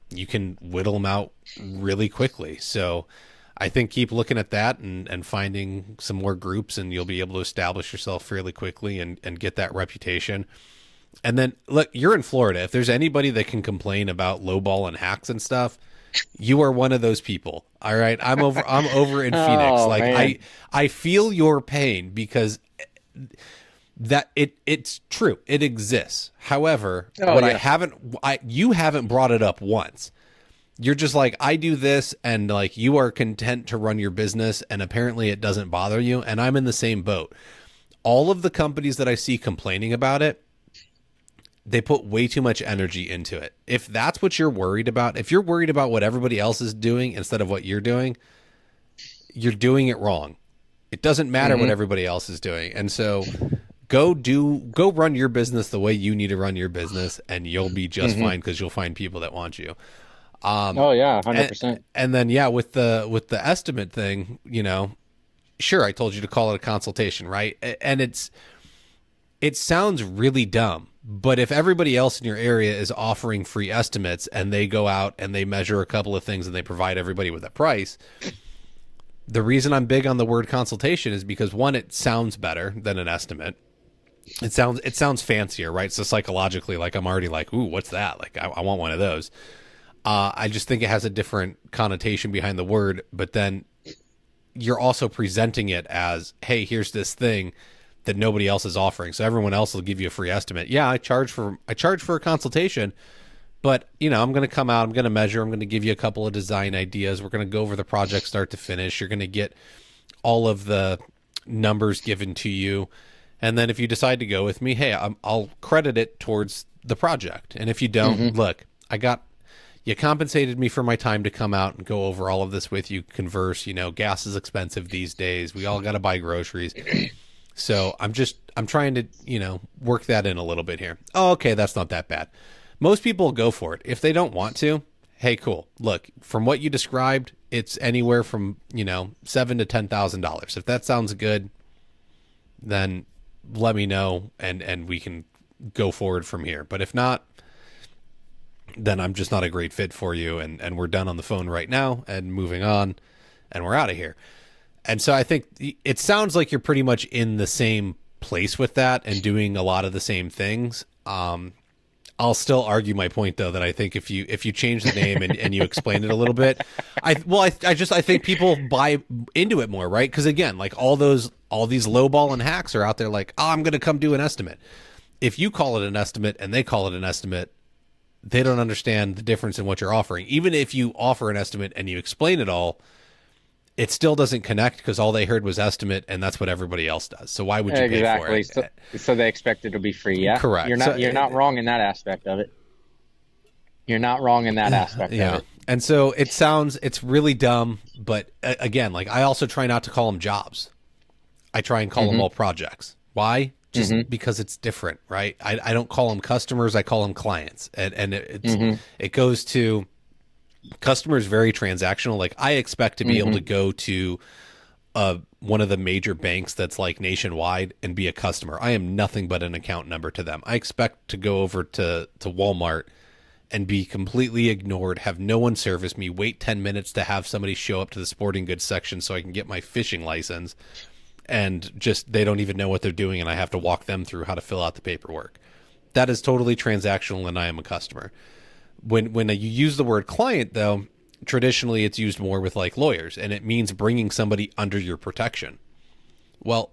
you can whittle them out really quickly. So I think keep looking at that and finding some more groups, and you'll be able to establish yourself fairly quickly and get that reputation. And then look, you're in Florida. If there's anybody that can complain about lowball and hacks and stuff, you are one of those people. All right. I'm over in Phoenix. Oh, Like, man. I feel your pain, because that it's true. It exists. However, Oh, yeah. you haven't brought it up once. You're just like, I do this, and like, you are content to run your business, and apparently it doesn't bother you. And I'm in the same boat. All of the companies that I see complaining about it, they put way too much energy into it. If that's what you're worried about, if you're worried about what everybody else is doing instead of what you're doing it wrong. It doesn't matter what everybody else is doing. And so go run your business the way you need to run your business, and you'll be just fine, because you'll find people that want you. Oh yeah, 100%. And then, with the estimate thing, sure, I told you to call it a consultation, right? And it sounds really dumb, but if everybody else in your area is offering free estimates, and they go out and they measure a couple of things and they provide everybody with a price, the reason I'm big on the word consultation is because, one, it sounds better than an estimate. It sounds fancier, right? So psychologically, like, I'm already like, ooh, what's that? Like, I want one of those. I just think it has a different connotation behind the word, but then you're also presenting it as, hey, here's this thing that nobody else is offering. So everyone else will give you a free estimate. Yeah, I charge for a consultation, but I'm going to come out, I'm going to measure, I'm going to give you a couple of design ideas. We're going to go over the project start to finish. You're going to get all of the numbers given to you. And then if you decide to go with me, hey, I'll credit it towards the project. And if you don't, look, you compensated me for my time to come out and go over all of this with you, converse. Gas is expensive these days. We all got to buy groceries. So I'm trying to, work that in a little bit here. Oh, okay, that's not that bad. Most people go for it. If they don't want to, hey, cool. Look, from what you described, it's anywhere from, $7,000 to $10,000. If that sounds good, then let me know and we can go forward from here. But if not, then I'm just not a great fit for you. And we're done on the phone right now and moving on and we're out of here. And so I think it sounds like you're pretty much in the same place with that and doing a lot of the same things. I'll still argue my point though, that I think if you change the name and you explain it a little bit, I think people buy into it more, right? Because again, like all these lowball and hacks are out there like, oh, I'm going to come do an estimate. If you call it an estimate and they call it an estimate, they don't understand the difference in what you're offering. Even if you offer an estimate and you explain it all, it still doesn't connect because all they heard was estimate, and that's what everybody else does. So why would you pay for it? So they expect it to be free. Yeah, correct. You're not wrong in that aspect of it. You're not wrong in that aspect of it. And so it's really dumb. But again, like I also try not to call them jobs. I try and call them all projects. Why? Just because it's different, right? I don't call them customers. I call them clients, and it goes to. Customer is very transactional. Like I expect to be able to go to one of the major banks that's like nationwide and be a customer. I am nothing but an account number to them. I expect to go over to Walmart and be completely ignored, have no one service me, wait 10 minutes to have somebody show up to the sporting goods section so I can get my fishing license, and just they don't even know what they're doing and I have to walk them through how to fill out the paperwork. That is totally transactional and I am a customer. When you use the word client, though, traditionally it's used more with like lawyers, and it means bringing somebody under your protection. Well,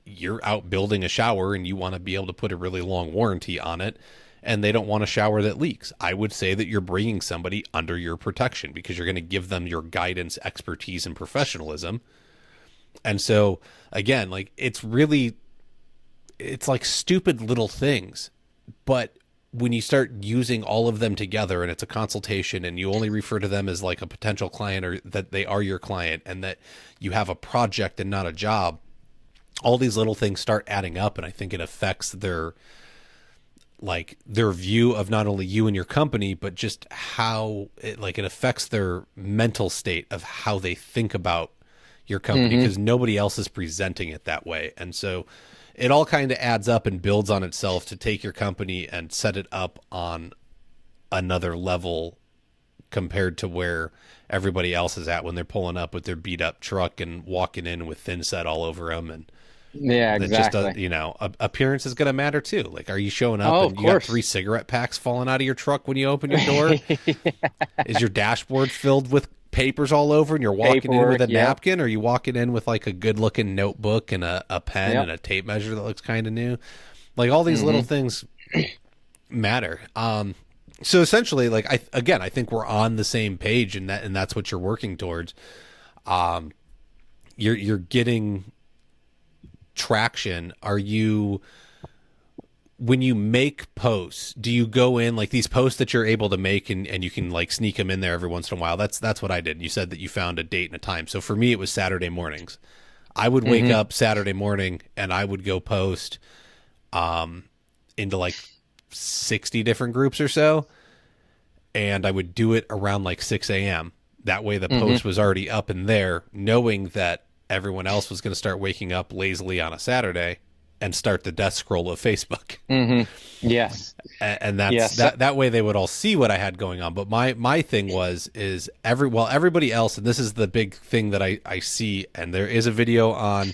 you're out building a shower and you want to be able to put a really long warranty on it, and they don't want a shower that leaks. I would say that you're bringing somebody under your protection because you're going to give them your guidance, expertise, and professionalism. And so, again, like it's like stupid little things, but when you start using all of them together and it's a consultation and you only refer to them as like a potential client or that they are your client and that you have a project and not a job, all these little things start adding up. And I think it affects their view of not only you and your company, but just how it affects their mental state of how they think about your company because nobody else is presenting it that way. And so it all kind of adds up and builds on itself to take your company and set it up on another level compared to where everybody else is at when they're pulling up with their beat up truck and walking in with thin set all over them. And yeah, exactly. Just appearance is going to matter too. Like, are you showing up and you got 3 cigarette packs falling out of your truck when you open your door? Is your dashboard filled with papers all over and you're walking in with a napkin, or are you walking in with like a good looking notebook and a pen and a tape measure that looks kind of new? Like all these little things matter. So essentially, like I think we're on the same page, and that's what you're working towards. You're getting traction. Are you, when you make posts, do you go in like these posts that you're able to make and you can like sneak them in there every once in a while? That's what I did. You said that you found a date and a time. So for me, it was Saturday mornings. I would wake up Saturday morning and I would go post into like 60 different groups or so. And I would do it around like 6 a.m. That way the post was already up in there, knowing that everyone else was going to start waking up lazily on a Saturday and start the death scroll of Facebook. Yes. And that's that way they would all see what I had going on. But my thing is everybody else, and this is the big thing that I see, and there is a video on,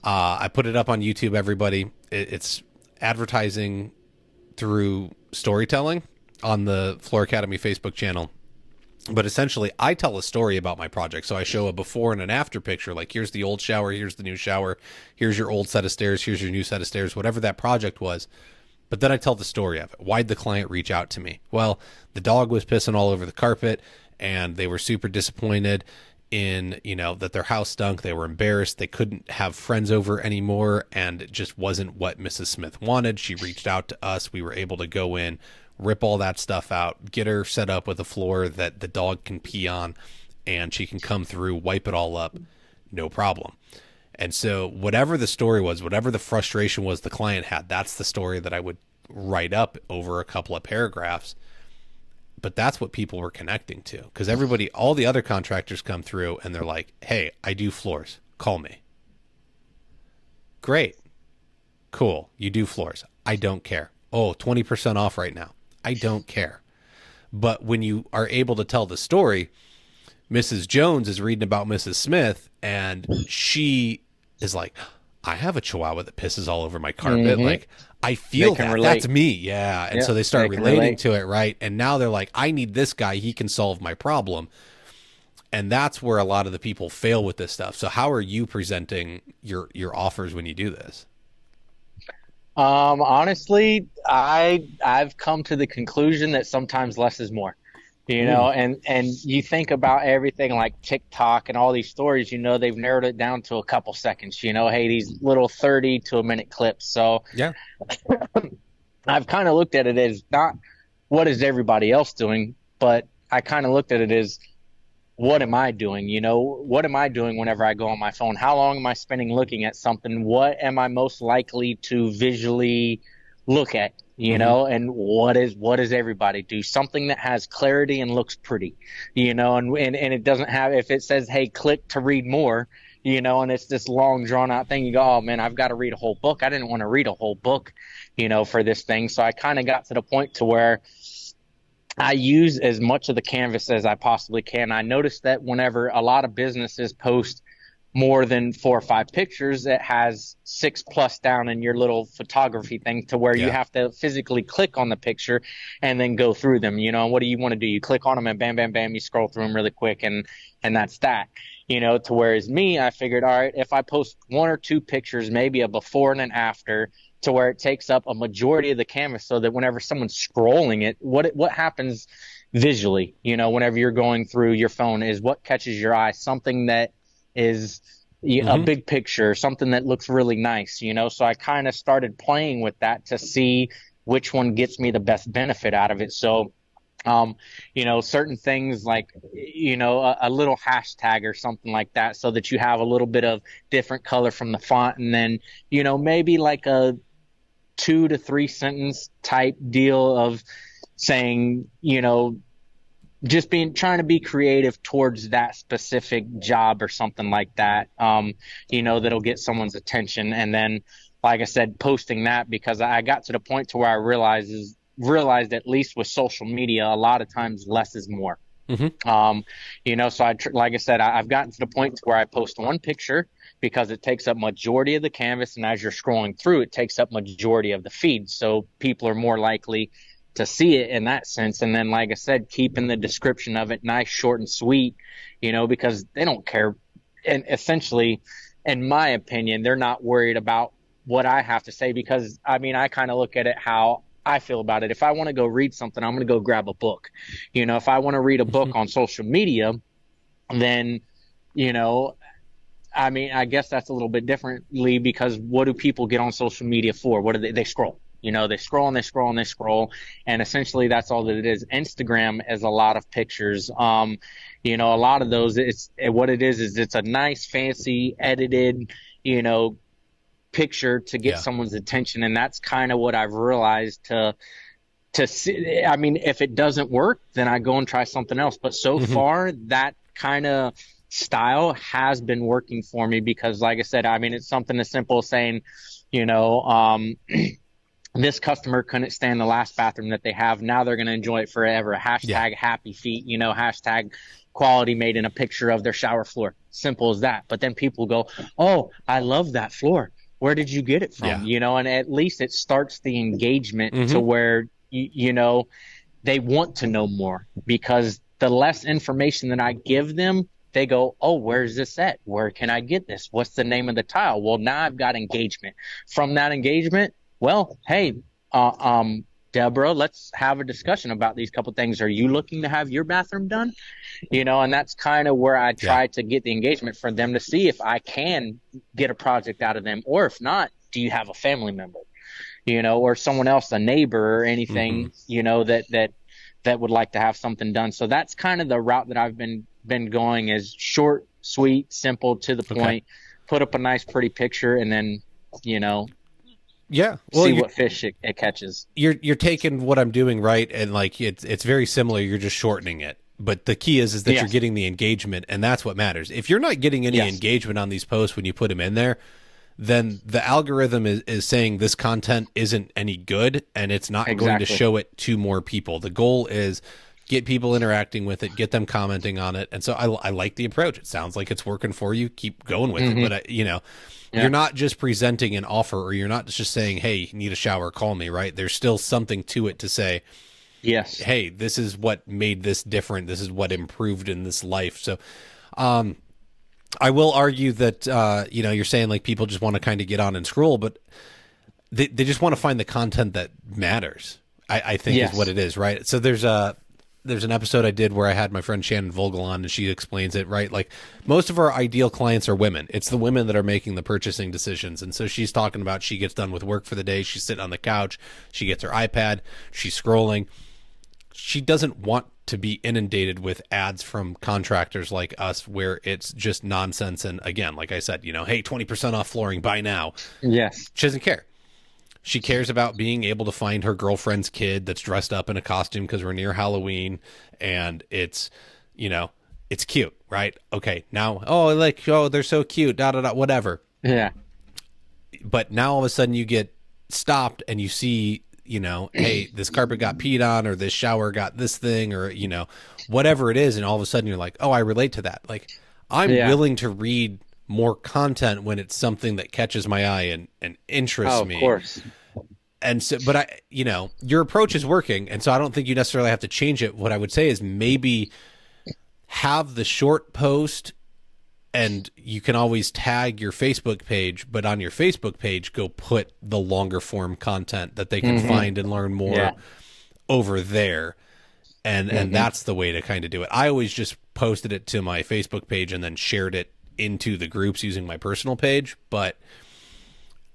I put it up on YouTube, everybody. It's advertising through storytelling. on the Floor Academy Facebook channel. But essentially, I tell a story about my project. So I show a before and an after picture. Like, here's the old shower, here's the new shower, here's your old set of stairs, here's your new set of stairs, whatever that project was. But then I tell the story of it. Why'd the client reach out to me? Well, the dog was pissing all over the carpet, and they were super disappointed in, that their house stunk. They were embarrassed. They couldn't have friends over anymore, and it just wasn't what Mrs. Smith wanted. She reached out to us. We were able to go in, rip all that stuff out, get her set up with a floor that the dog can pee on, and she can come through, wipe it all up, no problem. And so whatever the story was, whatever the frustration was the client had, that's the story that I would write up over a couple of paragraphs. But that's what people were connecting to, because everybody, all the other contractors come through and they're like, hey, I do floors. Call me. Great. Cool. You do floors. I don't care. Oh, 20% off right now. I don't care. But when you are able to tell the story, Mrs. Jones is reading about Mrs. Smith, and she is like, I have a Chihuahua that pisses all over my carpet. Mm-hmm. Like, I feel that. Relate. That's me. Yeah. And Yeah, so they start they can relating relate. to it, right? And now they're like, I need this guy. He can solve my problem. And that's where a lot of the people fail with this stuff. So how are you presenting your offers when you do this? Honestly, I've come to the conclusion that sometimes less is more. And you think about everything like TikTok and all these stories, they've narrowed it down to a couple seconds, hey, these little 30 to a minute clips. So Yeah. I've kind of looked at it as not what is everybody else doing, but I kind of looked at it as, what am I doing? What am I doing whenever I go on my phone? How long am I spending looking at something? What am I most likely to visually look at? And what does everybody do? Something that has clarity and looks pretty, and it doesn't have, if it says, hey, click to read more, and it's this long drawn out thing, you go, oh man, I've got to read a whole book. I didn't want to read a whole book, for this thing. So I kind of got to the point to where I use as much of the canvas as I possibly can. I noticed that whenever a lot of businesses post more than 4 or 5 pictures, it has 6+ down in your little photography thing to where you have to physically click on the picture and then go through them. And what do you want to do? You click on them and bam, bam, bam, you scroll through them really quick, and that's that. To whereas me, I figured, all right, if I post 1 or 2 pictures, maybe a before and an after, to where it takes up a majority of the canvas, so that whenever someone's scrolling it, what happens visually, whenever you're going through your phone, is what catches your eye, something that is a big picture, something that looks really nice, So I kind of started playing with that to see which one gets me the best benefit out of it. So, certain things like, a little hashtag or something like that, so that you have a little bit of different color from the font, and then, maybe like a 2 to 3 sentence type deal of saying, just trying to be creative towards that specific job or something like that, that'll get someone's attention. And then, like I said, posting that, because I got to the point to where I realized at least with social media, a lot of times less is more. So like I said, I've gotten to the point to where I post 1 picture because it takes up majority of the canvas. And as you're scrolling through, it takes up majority of the feed. So people are more likely to see it in that sense. And then, like I said, keeping the description of it nice, short and sweet, because they don't care. And essentially, in my opinion, they're not worried about what I have to say, because I kind of look at it how I feel about it. If I want to go read something, I'm going to go grab a book. If I want to read a book on social media, then, I guess that's a little bit differently, because what do people get on social media for? What do they scroll? They scroll and they scroll and they scroll. And essentially that's all that it is. Instagram is a lot of pictures. A lot of those, what it is it's a nice, fancy, edited, picture to get someone's attention. And that's kind of what I've realized to see. If it doesn't work, then I go and try something else. But so far, that kind of style has been working for me, because like I said, it's something as simple as saying, this customer couldn't stand the last bathroom that they have. Now they're going to enjoy it forever. Hashtag happy feet, hashtag quality made in a picture of their shower floor. Simple as that. But then people go, oh, I love that floor. Where did you get it from? And at least it starts the engagement to where, they want to know more, because the less information that I give them, they go, oh, where's this at? Where can I get this? What's the name of the tile? Well, now I've got engagement. From that engagement, well, hey, uh, um, Deborah, let's have a discussion about these couple things. Are you looking to have your bathroom done? And that's kind of where I Yeah. try to get the engagement for them, to see if I can get a project out of them, or if not, do you have a family member, or someone else, a neighbor or Hmm. anything, that would like to have something done. So that's kind of the route that I've been going, is short, sweet, simple, to the Okay. point, put up a nice, pretty picture, and then, you know, Yeah. Well, see what fish it catches. you're taking what I'm doing, right, and like it's very similar. You're just shortening it. But the key is that you're Yes. getting the engagement, and that's what matters. If you're not getting any Yes. engagement on these posts when you put them in there, then the algorithm is saying this content isn't any good, and it's not going to Exactly. show it to more people. The goal is get people interacting with it, get them commenting on it. And so I like the approach. It sounds like it's working for you. Keep going with it. Hmm. But, you're Yeah. not just presenting an offer, or you're not just saying, hey, you need a shower, call me, right? There's still something to it to say, Yes. hey, this is what made this different. This is what improved in this life. So, um, I will argue that you're saying like people just want to kind of get on and scroll, but they just want to find the content that matters. I think is what Yes. it is, right? So there's an episode I did where I had my friend Shannon Vogel on, and she explains it, right? Like most of our ideal clients are women. It's the women that are making the purchasing decisions, and so she's talking about she gets done with work for the day, she's sitting on the couch, she gets her iPad, she's scrolling. She doesn't want to be inundated with ads from contractors like us where it's just nonsense. And again, like I said, hey, 20% off flooring, buy now. Yes. She doesn't care. She cares about being able to find her girlfriend's kid that's dressed up in a costume because we're near Halloween, and you know, it's cute, right? Okay, now, they're so cute, da da da, whatever. Yeah. But now all of a sudden you get stopped and you see, hey, this carpet got peed on, or this shower got this thing, or, whatever it is. And all of a sudden you're like, oh, I relate to that. Like, I'm Yeah. willing to read more content when it's something that catches my eye and interests Oh, of me. course. And so, but your approach is working. And so I don't think you necessarily have to change it. What I would say is maybe have the short post, and you can always tag your Facebook page, but on your Facebook page, go put the longer form content that they can Hmm. find and learn more Yeah. over there. And Hmm. that's the way to kind of do it. I always just posted it to my Facebook page and then shared it into the groups using my personal page. But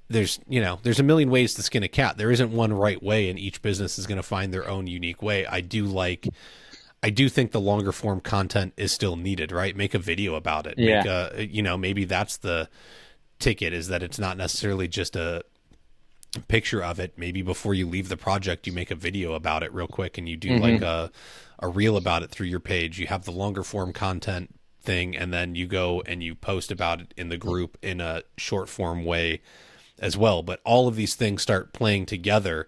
there's a million ways to skin a cat. There isn't one right way, and each business is going to find their own unique way. I do think the longer form content is still needed, right? Make a video about it. Yeah. Make maybe that's the ticket, is that it's not necessarily just a picture of it. Maybe before you leave the project, you make a video about it real quick, and you do like Hmm. a reel about it through your page. You have the longer form content thing, and then you go and you post about it in the group in a short form way as well. But all of these things start playing together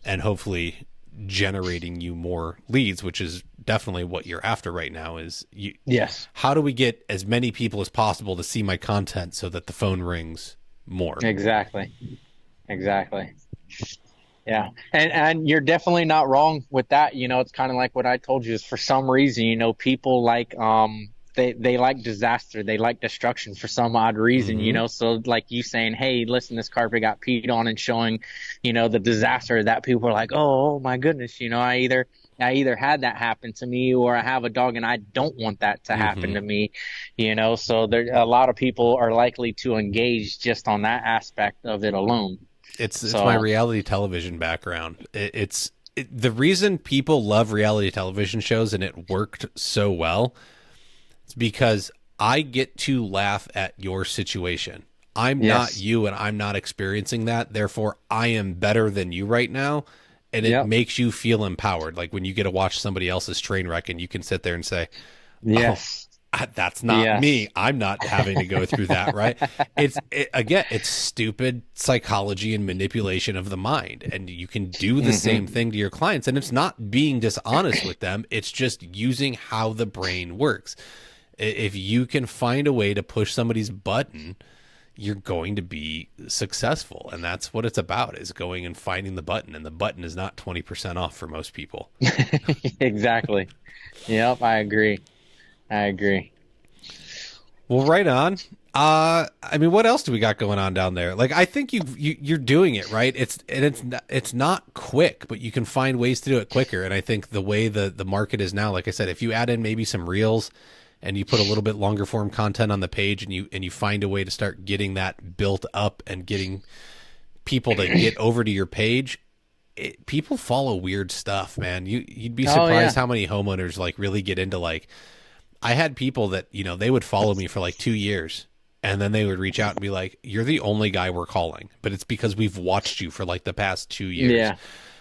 and hopefully generating you more leads, which is definitely what you're after right now. Is you, Yes. how do we get as many people as possible to see my content so that the phone rings more? Exactly. Exactly. Yeah. And you're definitely not wrong with that. It's kind of like what I told you, is for some reason, people like they like disaster, they like destruction for some odd reason, Hmm. so like you saying, hey, listen, this carpet got peed on, and showing, the disaster, that people are like, oh my goodness, I either had that happen to me, or I have a dog and I don't want that to happen Hmm. to me, so there, a lot of people are likely to engage just on that aspect of it alone. It's my So, reality television background. The reason people love reality television shows and it worked so well. It's because I get to laugh at your situation. I'm not yes. you, and I'm not experiencing that. Therefore, I am better than you right now. And it Yep. makes you feel empowered. Like when you get to watch somebody else's train wreck and you can sit there and say, oh, Yes. that's not Yes. me. I'm not having to go through that, right? Again, it's stupid psychology and manipulation of the mind. And you can do the same Hmm. thing to your clients. And it's not being dishonest with them, it's just using how the brain works. If you can find a way to push somebody's button, you're going to be successful. And that's what it's about, is going and finding the button. And the button is not 20% off for most people. Exactly. Yep, I agree. I agree. Well, right on. I mean, what else do we got going on down there? Like, I think you're doing it right. It's not quick, but you can find ways to do it quicker. And I think the way the market is now, like I said, if you add in maybe some reels and you put a little bit longer form content on the page, and you find a way to start getting that built up and getting people to get over to your page, people follow weird stuff, man. You'd be Oh yeah. surprised how many homeowners like really get into like. I had people that, they would follow me for like 2 years, and then they would reach out and be like, "You're the only guy we're calling, but it's because we've watched you for like the past 2 years." Yeah.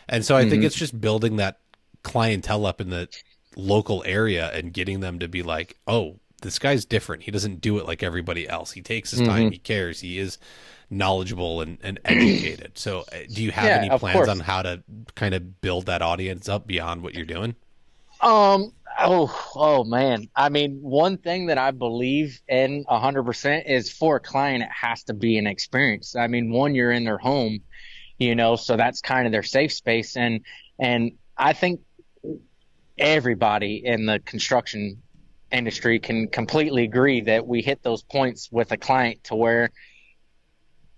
And so I think it's just building that clientele up in the local area and getting them to be like, "Oh, this guy's different. He doesn't do it like everybody else. He takes his time. He cares. He is knowledgeable and educated." So do you have Yeah, any of plans course. on how to kind of build that audience up beyond what you're doing? Oh man. I mean, one thing that I believe in 100% is for a client, it has to be an experience. I mean, one, you're in their home, so that's kind of their safe space. And I think everybody in the construction industry can completely agree that we hit those points with a client to where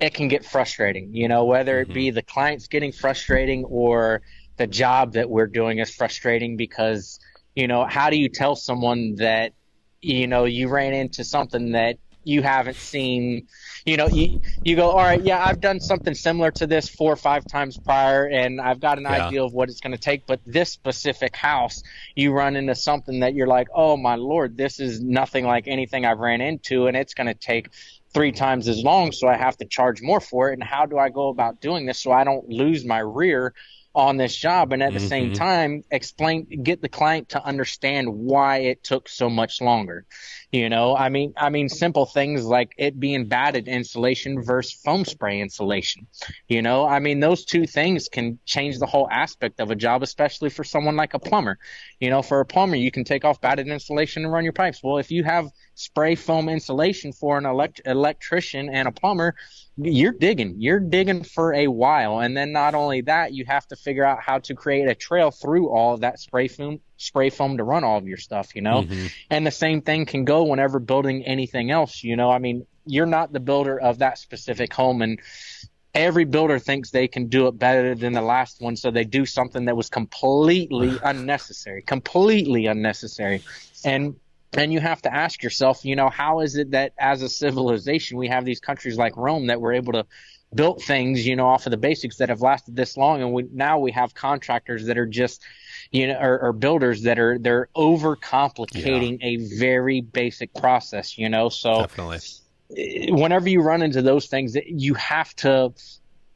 it can get frustrating, whether it Mm-hmm. be the client's getting frustrating or the job that we're doing is frustrating because, how do you tell someone that, you ran into something that you haven't seen, you go, all right, yeah, I've done something similar to this 4 or 5 times prior, and I've got an Yeah. idea of what it's going to take. But this specific house, you run into something that you're like, oh my Lord, this is nothing like anything I've ran into, and it's going to take 3 times as long, so I have to charge more for it. And how do I go about doing this so I don't lose my rear on this job? And at the same Mm-hmm. time, get the client to understand why it took so much longer. I mean, simple things like it being batted insulation versus foam spray insulation. I mean, those two things can change the whole aspect of a job, especially for someone like a plumber. For a plumber, you can take off batted insulation and run your pipes. Well, if you have spray foam insulation for an electrician and a plumber, you're digging for a while. And then not only that, you have to figure out how to create a trail through all of that spray foam to run all of your stuff. Mm-hmm. And the same thing can go whenever building anything else. I mean, you're not the builder of that specific home, and every builder thinks they can do it better than the last one, so they do something that was completely unnecessary. And you have to ask yourself, how is it that as a civilization we have these countries like Rome that were able to build things, off of the basics that have lasted this long, and now we have contractors that are just, or builders that they're Yeah, overcomplicating a very basic process. So definitely. whenever you run into those things, you have to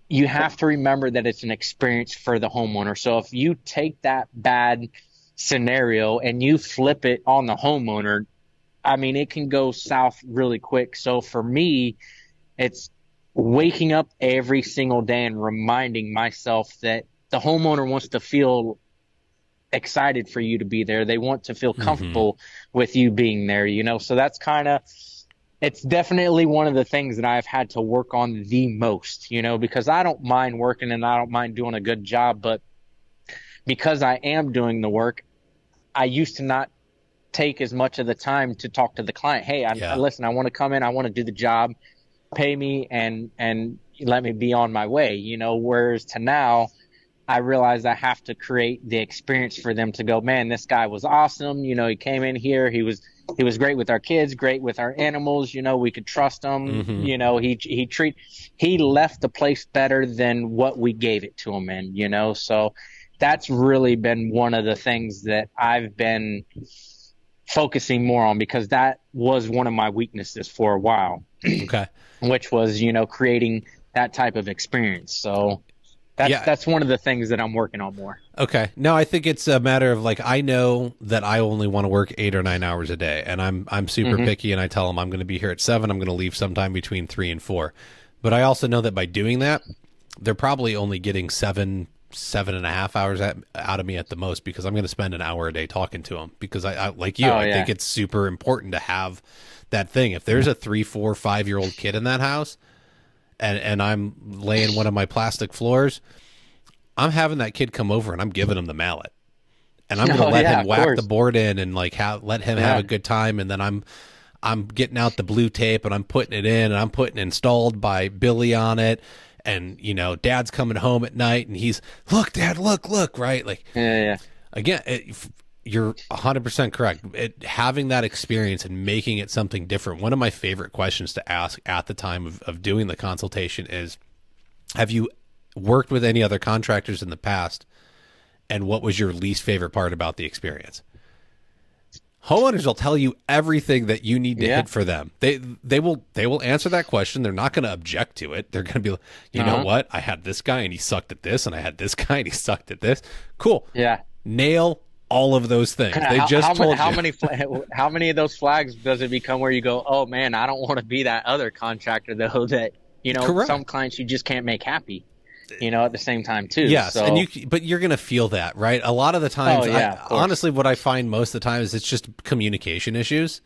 remember that it's an experience for the homeowner. So if you take that bad scenario and you flip it on the homeowner, I mean, it can go south really quick. So for me, it's waking up every single day and reminding myself that the homeowner wants to feel excited for you to be there. They want to feel Mm-hmm. comfortable with you being there. So that's it's definitely one of the things that I've had to work on the most, because I don't mind working and I don't mind doing a good job, but because I am doing the work, I used to not take as much of the time to talk to the client. Hey, Yeah. listen, I want to come in, I want to do the job, pay me, and let me be on my way. Whereas to now, I realize I have to create the experience for them to go, man, this guy was awesome. He came in here, he was great with our kids, great with our animals. We could trust him. Mm-hmm. He left the place better than what we gave it to him in. So that's really been one of the things that I've been focusing more on, because that was one of my weaknesses for a while, Okay. which was, creating that type of experience. So that's Yeah. that's one of the things that I'm working on more. Okay. No, I think it's a matter of like, I know that I only want to work 8 or 9 hours a day, and I'm super Hmm. picky, and I tell them I'm going to be here at 7. I'm going to leave sometime between 3 and 4. But I also know that by doing that, they're probably only getting 7 7.5 hours out of me at the most, because I'm going to spend an hour a day talking to them, because I like you, Oh I yeah. think it's super important to have that thing. If there's a 3, 4, 5-year-old kid in that house, and I'm laying one of my plastic floors, I'm having that kid come over and I'm giving him the mallet, and I'm going to Oh let yeah, him of whack the course. board in and like let him have a Yeah. good time. And then I'm getting out the blue tape and I'm putting it in, and I'm putting installed by Billy on it. And, dad's coming home at night and he's, look, dad, look, right? Like, Yeah. Yeah. again, you're 100% correct. Having that experience and making it something different. One of my favorite questions to ask at the time of doing the consultation is, have you worked with any other contractors in the past? And what was your least favorite part about the experience? Homeowners will tell you everything that you need to Yeah. hit for them. They will answer that question. They're not going to object to it. They're going to be like, you know Uh-huh. what? I had this guy and he sucked at this, and I had this guy and he sucked at this. Cool. Yeah. Nail all of those things. They How, just how, told how you. many how many of those flags does it become where you go, oh man, I don't want to be that other contractor though, that some Correct. clients you just can't make happy, at the same time too. Yes, and So but you're going to feel that, right? A lot of the oh times, yeah, of course. honestly, what I find most of the time is it's just communication issues.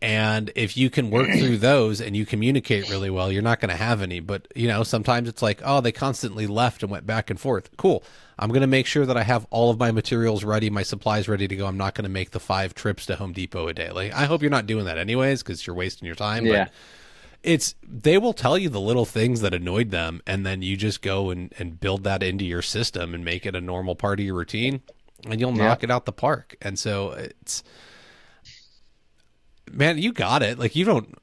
And if you can work through those and you communicate really well, you're not going to have any. But, sometimes it's like, oh, they constantly left and went back and forth. Cool. I'm going to make sure that I have all of my materials ready, my supplies ready to go. I'm not going to make the 5 trips to Home Depot a day. Like, I hope you're not doing that anyways, because you're wasting your time. Yeah. But they will tell you the little things that annoyed them, and then you just go and build that into your system and make it a normal part of your routine, and you'll Yeah. knock it out the park. And so man, you got it. Like, you don't.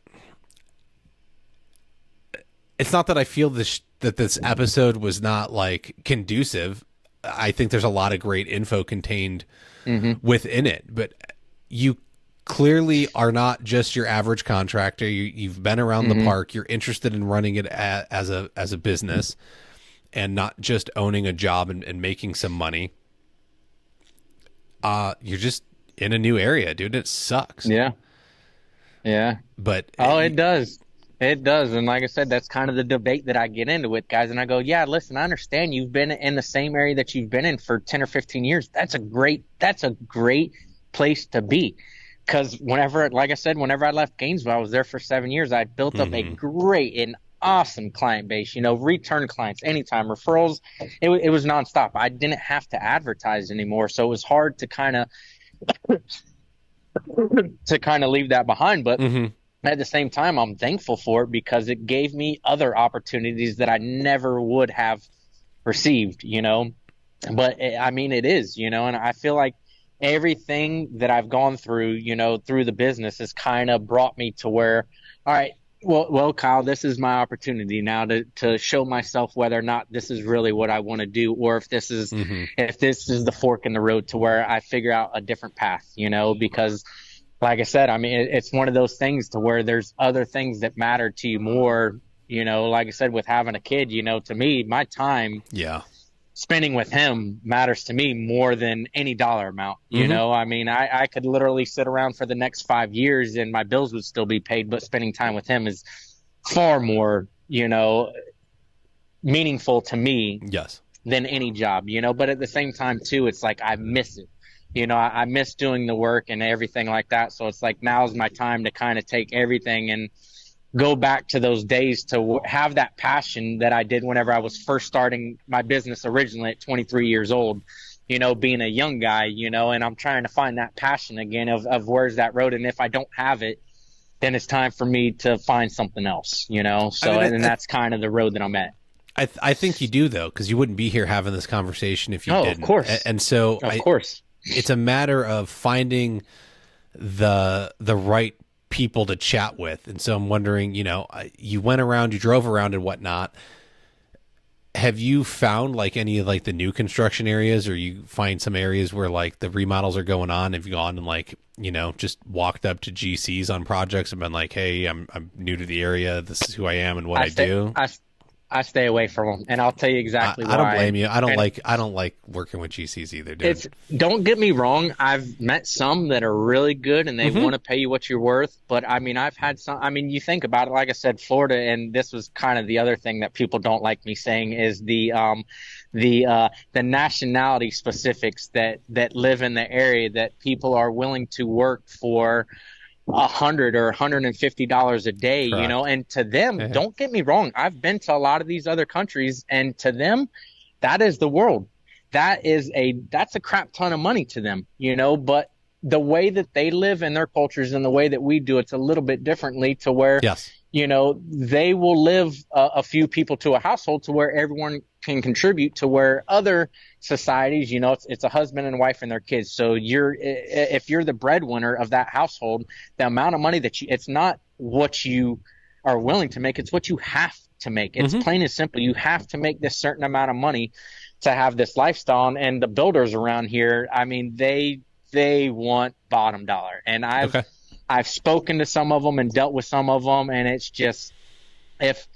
It's not that I feel that this episode was not like conducive. I think there's a lot of great info contained Mm-hmm. within it, but you clearly are not just your average contractor. You've been around the Mm-hmm. park. You're interested in running it as a business, and not just owning a job and making some money. You're just in a new area, dude. It sucks. Yeah. Yeah. But Oh, it does. It does. And like I said, that's kind of the debate that I get into with guys. And I go, yeah, listen, I understand you've been in the same area that you've been in for 10 or 15 years. That's a great place to be. Because like I said, whenever I left Gainesville, I was there for 7 years. I built up a great and awesome client base, return clients, anytime referrals. It was nonstop. I didn't have to advertise anymore. So it was hard to kind of leave that behind. But at the same time, I'm thankful for it because it gave me other opportunities that I never would have received, But it is, and I feel like everything that I've gone through, through the business has kind of brought me to where, all right, well, Kyle, this is my opportunity now to show myself whether or not this is really what I want to do, or if this is the fork in the road to where I figure out a different path, because like I said, it's one of those things to where there's other things that matter to you more, like I said, with having a kid, to me, my time spending with him matters to me more than any dollar amount. I could literally sit around for the next 5 years and my bills would still be paid, but spending time with him is far more, meaningful to me than any job, but at the same time too, it's like, I miss it. I miss doing the work and everything like that. So it's like, now's my time to kind of take everything and go back to those days to have that passion that I did whenever I was first starting my business originally at 23 years old, being a young guy, and I'm trying to find that passion again of where's that road. And if I don't have it, then it's time for me to find something else, So, and that's kind of the road that I'm at. I think you do, though, because you wouldn't be here having this conversation if you didn't. Of course. And so of course. It's a matter of finding the right people to chat with. And so I'm wondering, you went around, you drove around and whatnot. Have you found like any of like the new construction areas, or you find some areas where like the remodels are going on? Have you gone and like, just walked up to GCs on projects and been like, hey, I'm new to the area. This is who I am and what I do. I stay away from them, and I'll tell you exactly why. I don't blame you. I don't like working with GCs either, dude. Don't get me wrong. I've met some that are really good, and they want to pay you what you're worth. But I've had some. You think about it. Like I said, Florida, and this was kind of the other thing that people don't like me saying is the the nationality specifics that live in the area, that people are willing to work for $100 or $150 a day, Correct. and to them, Yeah. don't get me wrong, I've been to a lot of these other countries, and to them, that is the world. That's a crap ton of money to them, but the way that they live in their cultures and the way that we do it's a little bit differently, to where Yes. they will live a few people to a household to where everyone can contribute, to where other societies, it's a husband and wife and their kids. So if you're the breadwinner of that household, the amount of money it's not what you are willing to make, it's what you have to make. It's plain and simple. You have to make this certain amount of money to have this lifestyle. And the builders around here, I mean, they want bottom dollar. And I've spoken to some of them and dealt with some of them, and it's just, if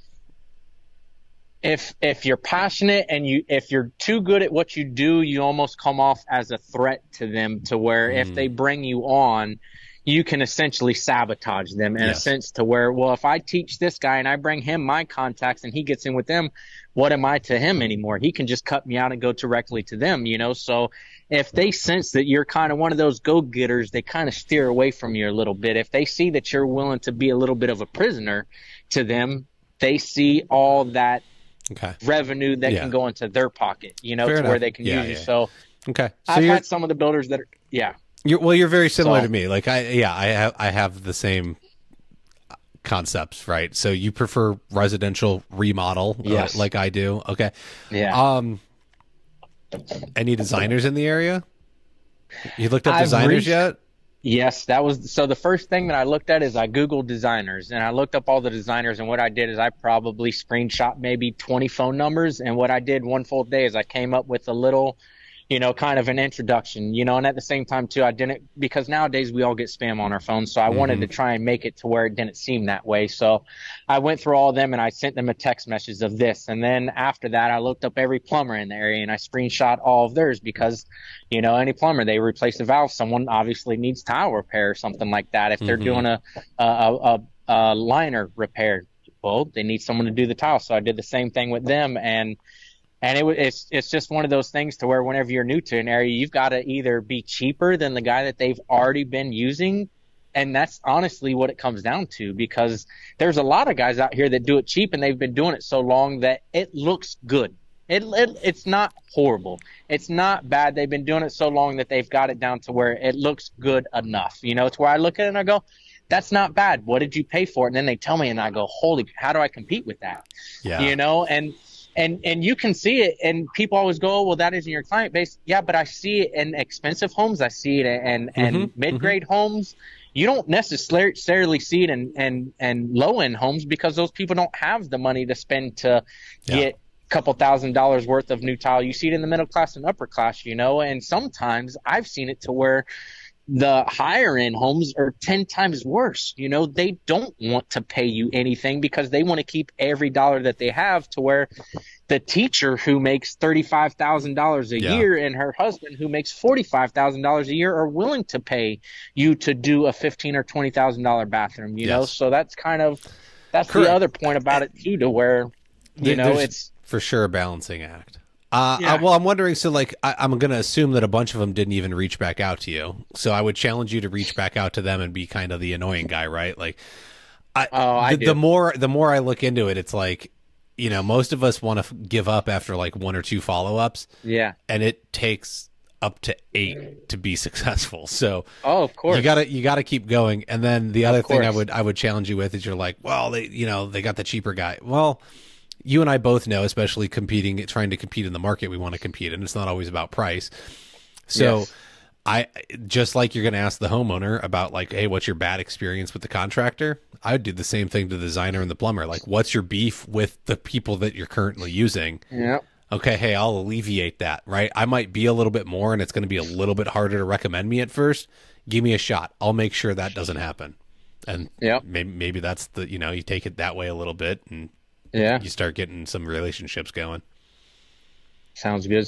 you're passionate and if you're too good at what you do, you almost come off as a threat to them, to where if they bring you on, you can essentially sabotage them in a sense, to where, well, if I teach this guy and I bring him my contacts and he gets in with them, what am I to him anymore? He can just cut me out and go directly to them, So if they sense that you're kind of one of those go-getters, they kind of steer away from you a little bit. If they see that you're willing to be a little bit of a prisoner to them, they see all that revenue that can go into their pocket, Fair to enough. where they can use you. So, so I've had some of the builders that are, You're very similar to me. Like I have the same concepts, right? So you prefer residential remodel, like I do. Okay. Yeah. Any designers in the area? You looked up designers yet? Yes, so the first thing that I looked at is I Googled designers, and I looked up all the designers, and what I did is I probably screenshot maybe 20 phone numbers, and what I did one full day is I came up with a little, kind of an introduction, and at the same time too, I didn't, because nowadays we all get spam on our phones. So I wanted to try and make it to where it didn't seem that way. So I went through all of them and I sent them a text message of this. And then after that, I looked up every plumber in the area and I screenshot all of theirs, because, any plumber, they replace a valve, someone obviously needs tile repair or something like that. If they're doing a liner repair, well, they need someone to do the tile. So I did the same thing with them. And it's just one of those things to where whenever you're new to an area, you've got to either be cheaper than the guy that they've already been using. And that's honestly what it comes down to, because there's a lot of guys out here that do it cheap and they've been doing it so long that it looks good. It's not horrible. It's not bad. They've been doing it so long that they've got it down to where it looks good enough. It's where I look at it and I go, that's not bad. What did you pay for it? And then they tell me and I go, holy, how do I compete with that? Yeah. And you can see it, and people always go, oh, well, that isn't your client base. Yeah, but I see it in expensive homes. I see it in mid-grade homes. You don't necessarily see it in low-end homes, because those people don't have the money to spend to get a couple $1,000s worth of new tile. You see it in the middle class and upper class, and sometimes I've seen it to where the higher end homes are 10 times worse. They don't want to pay you anything because they want to keep every dollar that they have, to where the teacher who makes $35,000 a year and her husband who makes $45,000 a year are willing to pay you to do a $15,000 or $20,000 bathroom, So that's Correct. the other point about it too, to where, it's for sure a balancing act. Well, I'm wondering, so like, I'm going to assume that a bunch of them didn't even reach back out to you. So I would challenge you to reach back out to them and be kind of the annoying guy, right? Like, the more I look into it, it's like, most of us want to give up after like one or two follow-ups. Yeah. And it takes up to 8 to be successful. So of course, you gotta keep going. And then the other thing I would challenge you with is, you're like, well, they got the cheaper guy. Well, you and I both know, especially trying to compete in the market we want to compete in, it's not always about price. So I, just like you're going to ask the homeowner about like, hey, what's your bad experience with the contractor? I would do the same thing to the designer and the plumber. Like, what's your beef with the people that you're currently using? Yeah. Okay, hey, I'll alleviate that, right? I might be a little bit more and it's going to be a little bit harder to recommend me at first. Give me a shot. I'll make sure that doesn't happen. And maybe that's you take it that way a little bit, and you start getting some relationships going. Sounds good.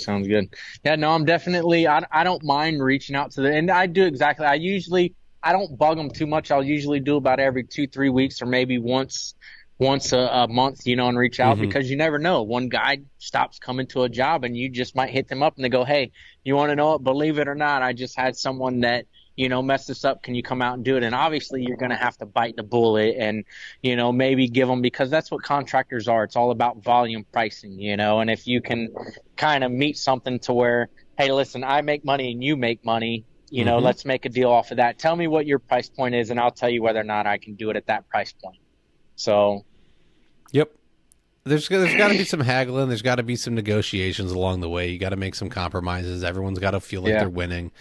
Yeah, no, I'm definitely, I don't mind reaching out to them. And I do exactly. I don't bug them too much. I'll usually do about every 2-3 weeks, or maybe once once a month, and reach out, Mm-hmm. because you never know. One guy stops coming to a job and you just might hit them up and they go, "Hey, you want to know it? Believe it or not, I just had someone that, messed this up. Can you come out and do it?" And obviously you're going to have to bite the bullet and, maybe give them, because that's what contractors are. It's all about volume pricing, and if you can kind of meet something to where, "Hey, listen, I make money and you make money. Mm-hmm. Let's make a deal off of that. Tell me what your price point is and I'll tell you whether or not I can do it at that price point." So, Yep. There's got to be some haggling. There's got to be some negotiations along the way. You got to make some compromises. Everyone's got to feel like yeah, they're winning,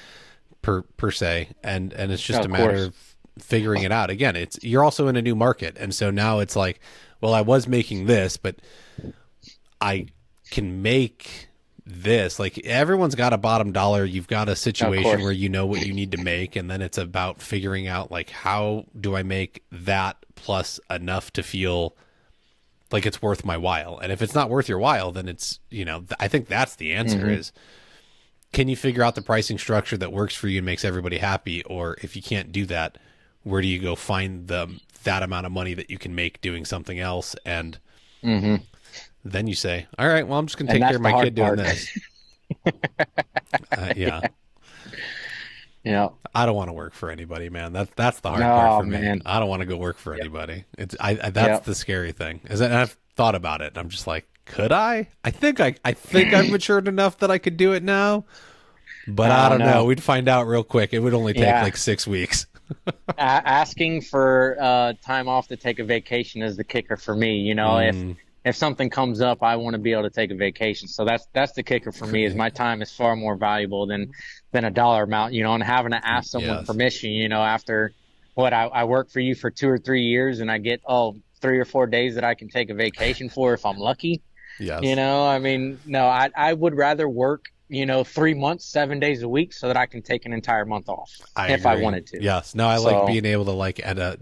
per se, and it's just a of matter course. of figuring it out. Again, it's you're also in a new market, and so now it's like, well, I was making this, but I can make this. Like everyone's got a bottom dollar. You've got a Of situation where course. you know what you need to make, and then it's about figuring out like how do I make that plus enough to feel like it's worth my while. And if it's not worth your while, then it's, I think that's the answer Hmm. is, can you figure out the pricing structure that works for you and makes everybody happy? Or if you can't do that, where do you go find that amount of money that you can make doing something else? And Hmm. then you say, all right, well, I'm just going to And take care that's of the my kid hard doing part. this. Yeah. Yeah. I don't want to work for anybody, man. That's the hard part Oh for me. man. I don't want to go work for Yep. anybody. That's Yep. the scary thing. Is that I've thought about it. And I'm just like, could I? I think I've matured enough that I could do it now, but I I don't don't know. know. We'd find out real quick. It would only take Yeah. like 6 weeks. Asking for time off to take a vacation is the kicker for me. Mm, If something comes up, I want to be able to take a vacation. So that's the kicker for me, is my time is far more valuable than a dollar amount, and having to ask someone yes. permission, after what I work for you for 2 or 3 years and I get 3 or 4 days that I can take a vacation for if I'm lucky. Yes. I mean, no, I would rather work, 3 months, 7 days a week so that I can take an entire month off I if I agree. wanted to. Yes. No, I like So, being able to like at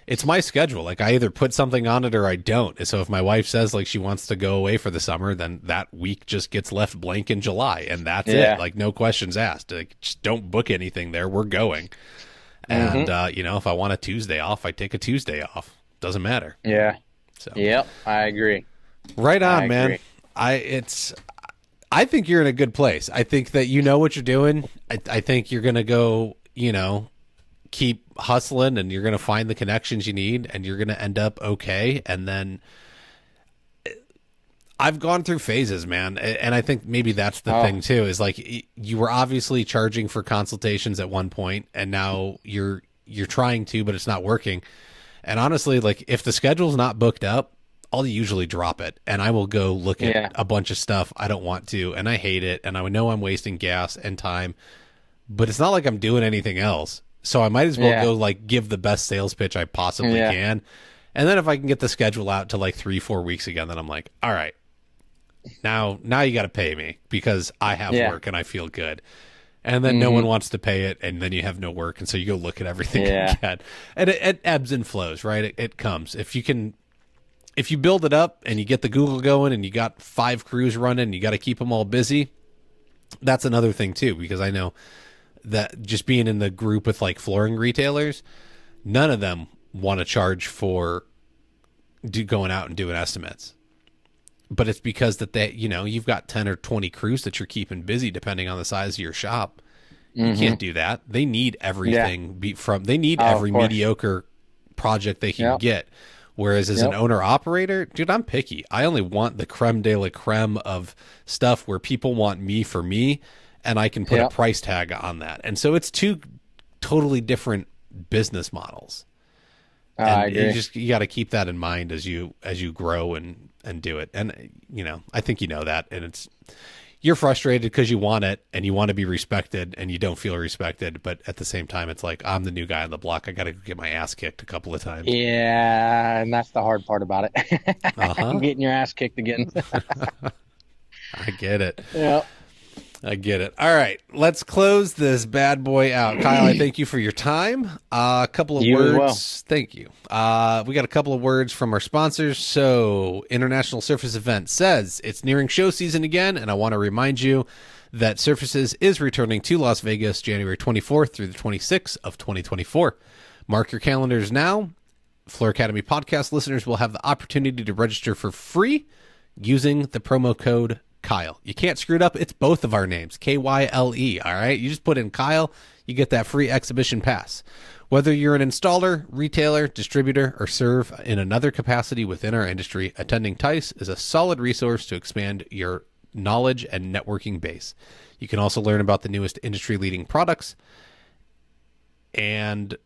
it's my schedule. Like I either put something on it or I don't. So if my wife says like she wants to go away for the summer, then that week just gets left blank in July and that's it. yeah. Like no questions asked. Like just don't book anything there. We're going. And Hmm. if I want a Tuesday off, I take a Tuesday off. Doesn't matter. Yeah. So Yep. I agree. right I on, man. agree. I think you're in a good place. I think that you know what you're doing. I think you're gonna go, keep hustling and you're going to find the connections you need and you're going to end up okay. And then I've gone through phases, man. And I think maybe that's the Oh, thing too, is like you were obviously charging for consultations at one point and now you're trying to, but it's not working. And honestly, like if the schedule's not booked up, I'll usually drop it and I will go look at yeah. a bunch of stuff I don't want to and I hate it and I know I'm wasting gas and time, but it's not like I'm doing anything else. So I might as well Yeah. go like give the best sales pitch I possibly Yeah. can. And then if I can get the schedule out to like 3, 4 weeks again, then I'm like, all right, now you got to pay me because I have Yeah. work and I feel good. And then no one Hmm. wants to pay it, and then you have no work, and so you go look at everything Yeah. again. And it ebbs and flows, right? It comes if you build it up and you get the Google going, and you got 5 crews running, and you got to keep them all busy. That's another thing too, because I know that just being in the group with like flooring retailers, none of them want to charge for going out and doing estimates. But it's because that you've got 10 or 20 crews that you're keeping busy depending on the size of your shop. You Hmm. can't do that. They need Yeah. everything they need Oh, of every course. mediocre project they can Yep. get. Whereas as an Yep. owner operator, dude, I'm picky. I only want the creme de la creme of stuff where people want me for me and I can put a Yep. price tag on that. And so it's two totally different business models. I And agree. you got to keep that in mind as you grow and do it. And I think you know that and you're frustrated because you want it and you want to be respected and you don't feel respected, but at the same time it's like I'm the new guy on the block. I got to get my ass kicked a couple of times. Yeah, and that's the hard part about it. Uh-huh. Getting your ass kicked again. I get it. Yeah. I get it. All right, let's close this bad boy out. Kyle, I thank you for your time. A couple of You as words. well. Thank you. We got a couple of words from our sponsors. So, International Surface Event says it's nearing show season again, and I want to remind you that Surfaces is returning to Las Vegas January 24th through the 26th of 2024. Mark your calendars now Floor Academy podcast listeners will have the opportunity to register for free using the promo code Kyle. You can't screw it up. It's both of our names, Kyle. All right. You just put in Kyle, you get that free exhibition pass. Whether you're an installer, retailer, distributor, or serve in another capacity within our industry, attending TICE is a solid resource to expand your knowledge and networking base. You can also learn about the newest industry-leading products and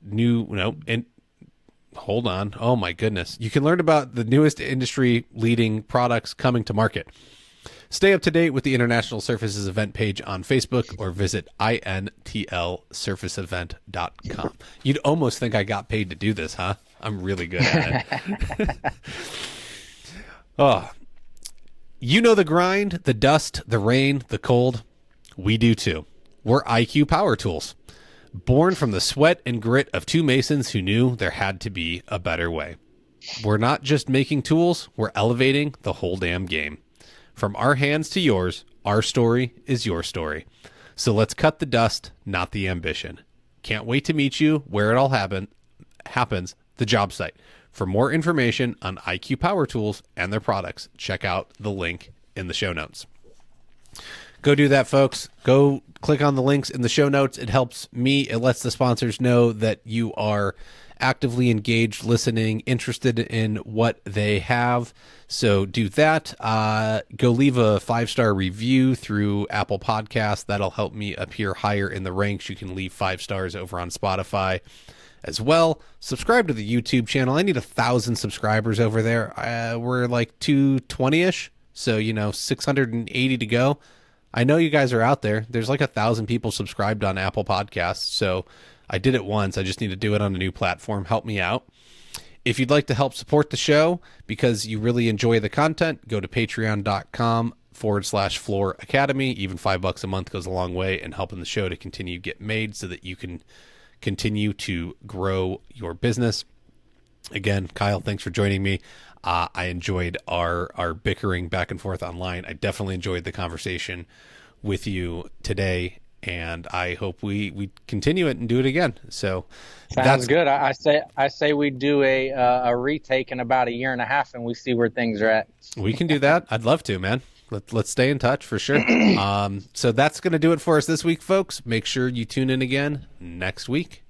hold on. Oh my goodness. You can learn about the newest industry-leading products coming to market. Stay up to date with the International Surfaces event page on Facebook or visit intlsurfaceevent.com. You'd almost think I got paid to do this, huh? I'm really good at it. Oh, you know the grind, the dust, the rain, the cold. We do too. We're IQ Power Tools, born from the sweat and grit of two masons who knew there had to be a better way. We're not just making tools, we're elevating the whole damn game. From our hands to yours, our story is your story. So let's cut the dust, not the ambition. Can't wait to meet you where it all happens, the job site. For more information on IQ Power Tools and their products, check out the link in the show notes. Go do that, folks. Go click on the links in the show notes. It helps me. It lets the sponsors know that you are actively engaged, listening, interested in what they have. So do that. Go leave a 5-star review through Apple Podcasts. That'll help me appear higher in the ranks. You can leave 5 stars over on Spotify as well. Subscribe to the YouTube channel. I need 1,000 subscribers over there. We're like 220-ish, so 680 to go. I know you guys are out there. There's like 1,000 people subscribed on Apple Podcasts, so I did it once. I just need to do it on a new platform. Help me out. If you'd like to help support the show because you really enjoy the content, go to patreon.com/Floor Academy. Even $5 a month goes a long way in helping the show to continue to get made so that you can continue to grow your business. Again, Kyle, thanks for joining me. I enjoyed our bickering back and forth online. I definitely enjoyed the conversation with you today, and I hope we continue it and do it again. So sounds good. I say we do a retake in about 1.5 years and we see where things are at. We can do that. I'd love to, man. Let's stay in touch for sure. So that's going to do it for us this week, folks. Make sure you tune in again next week.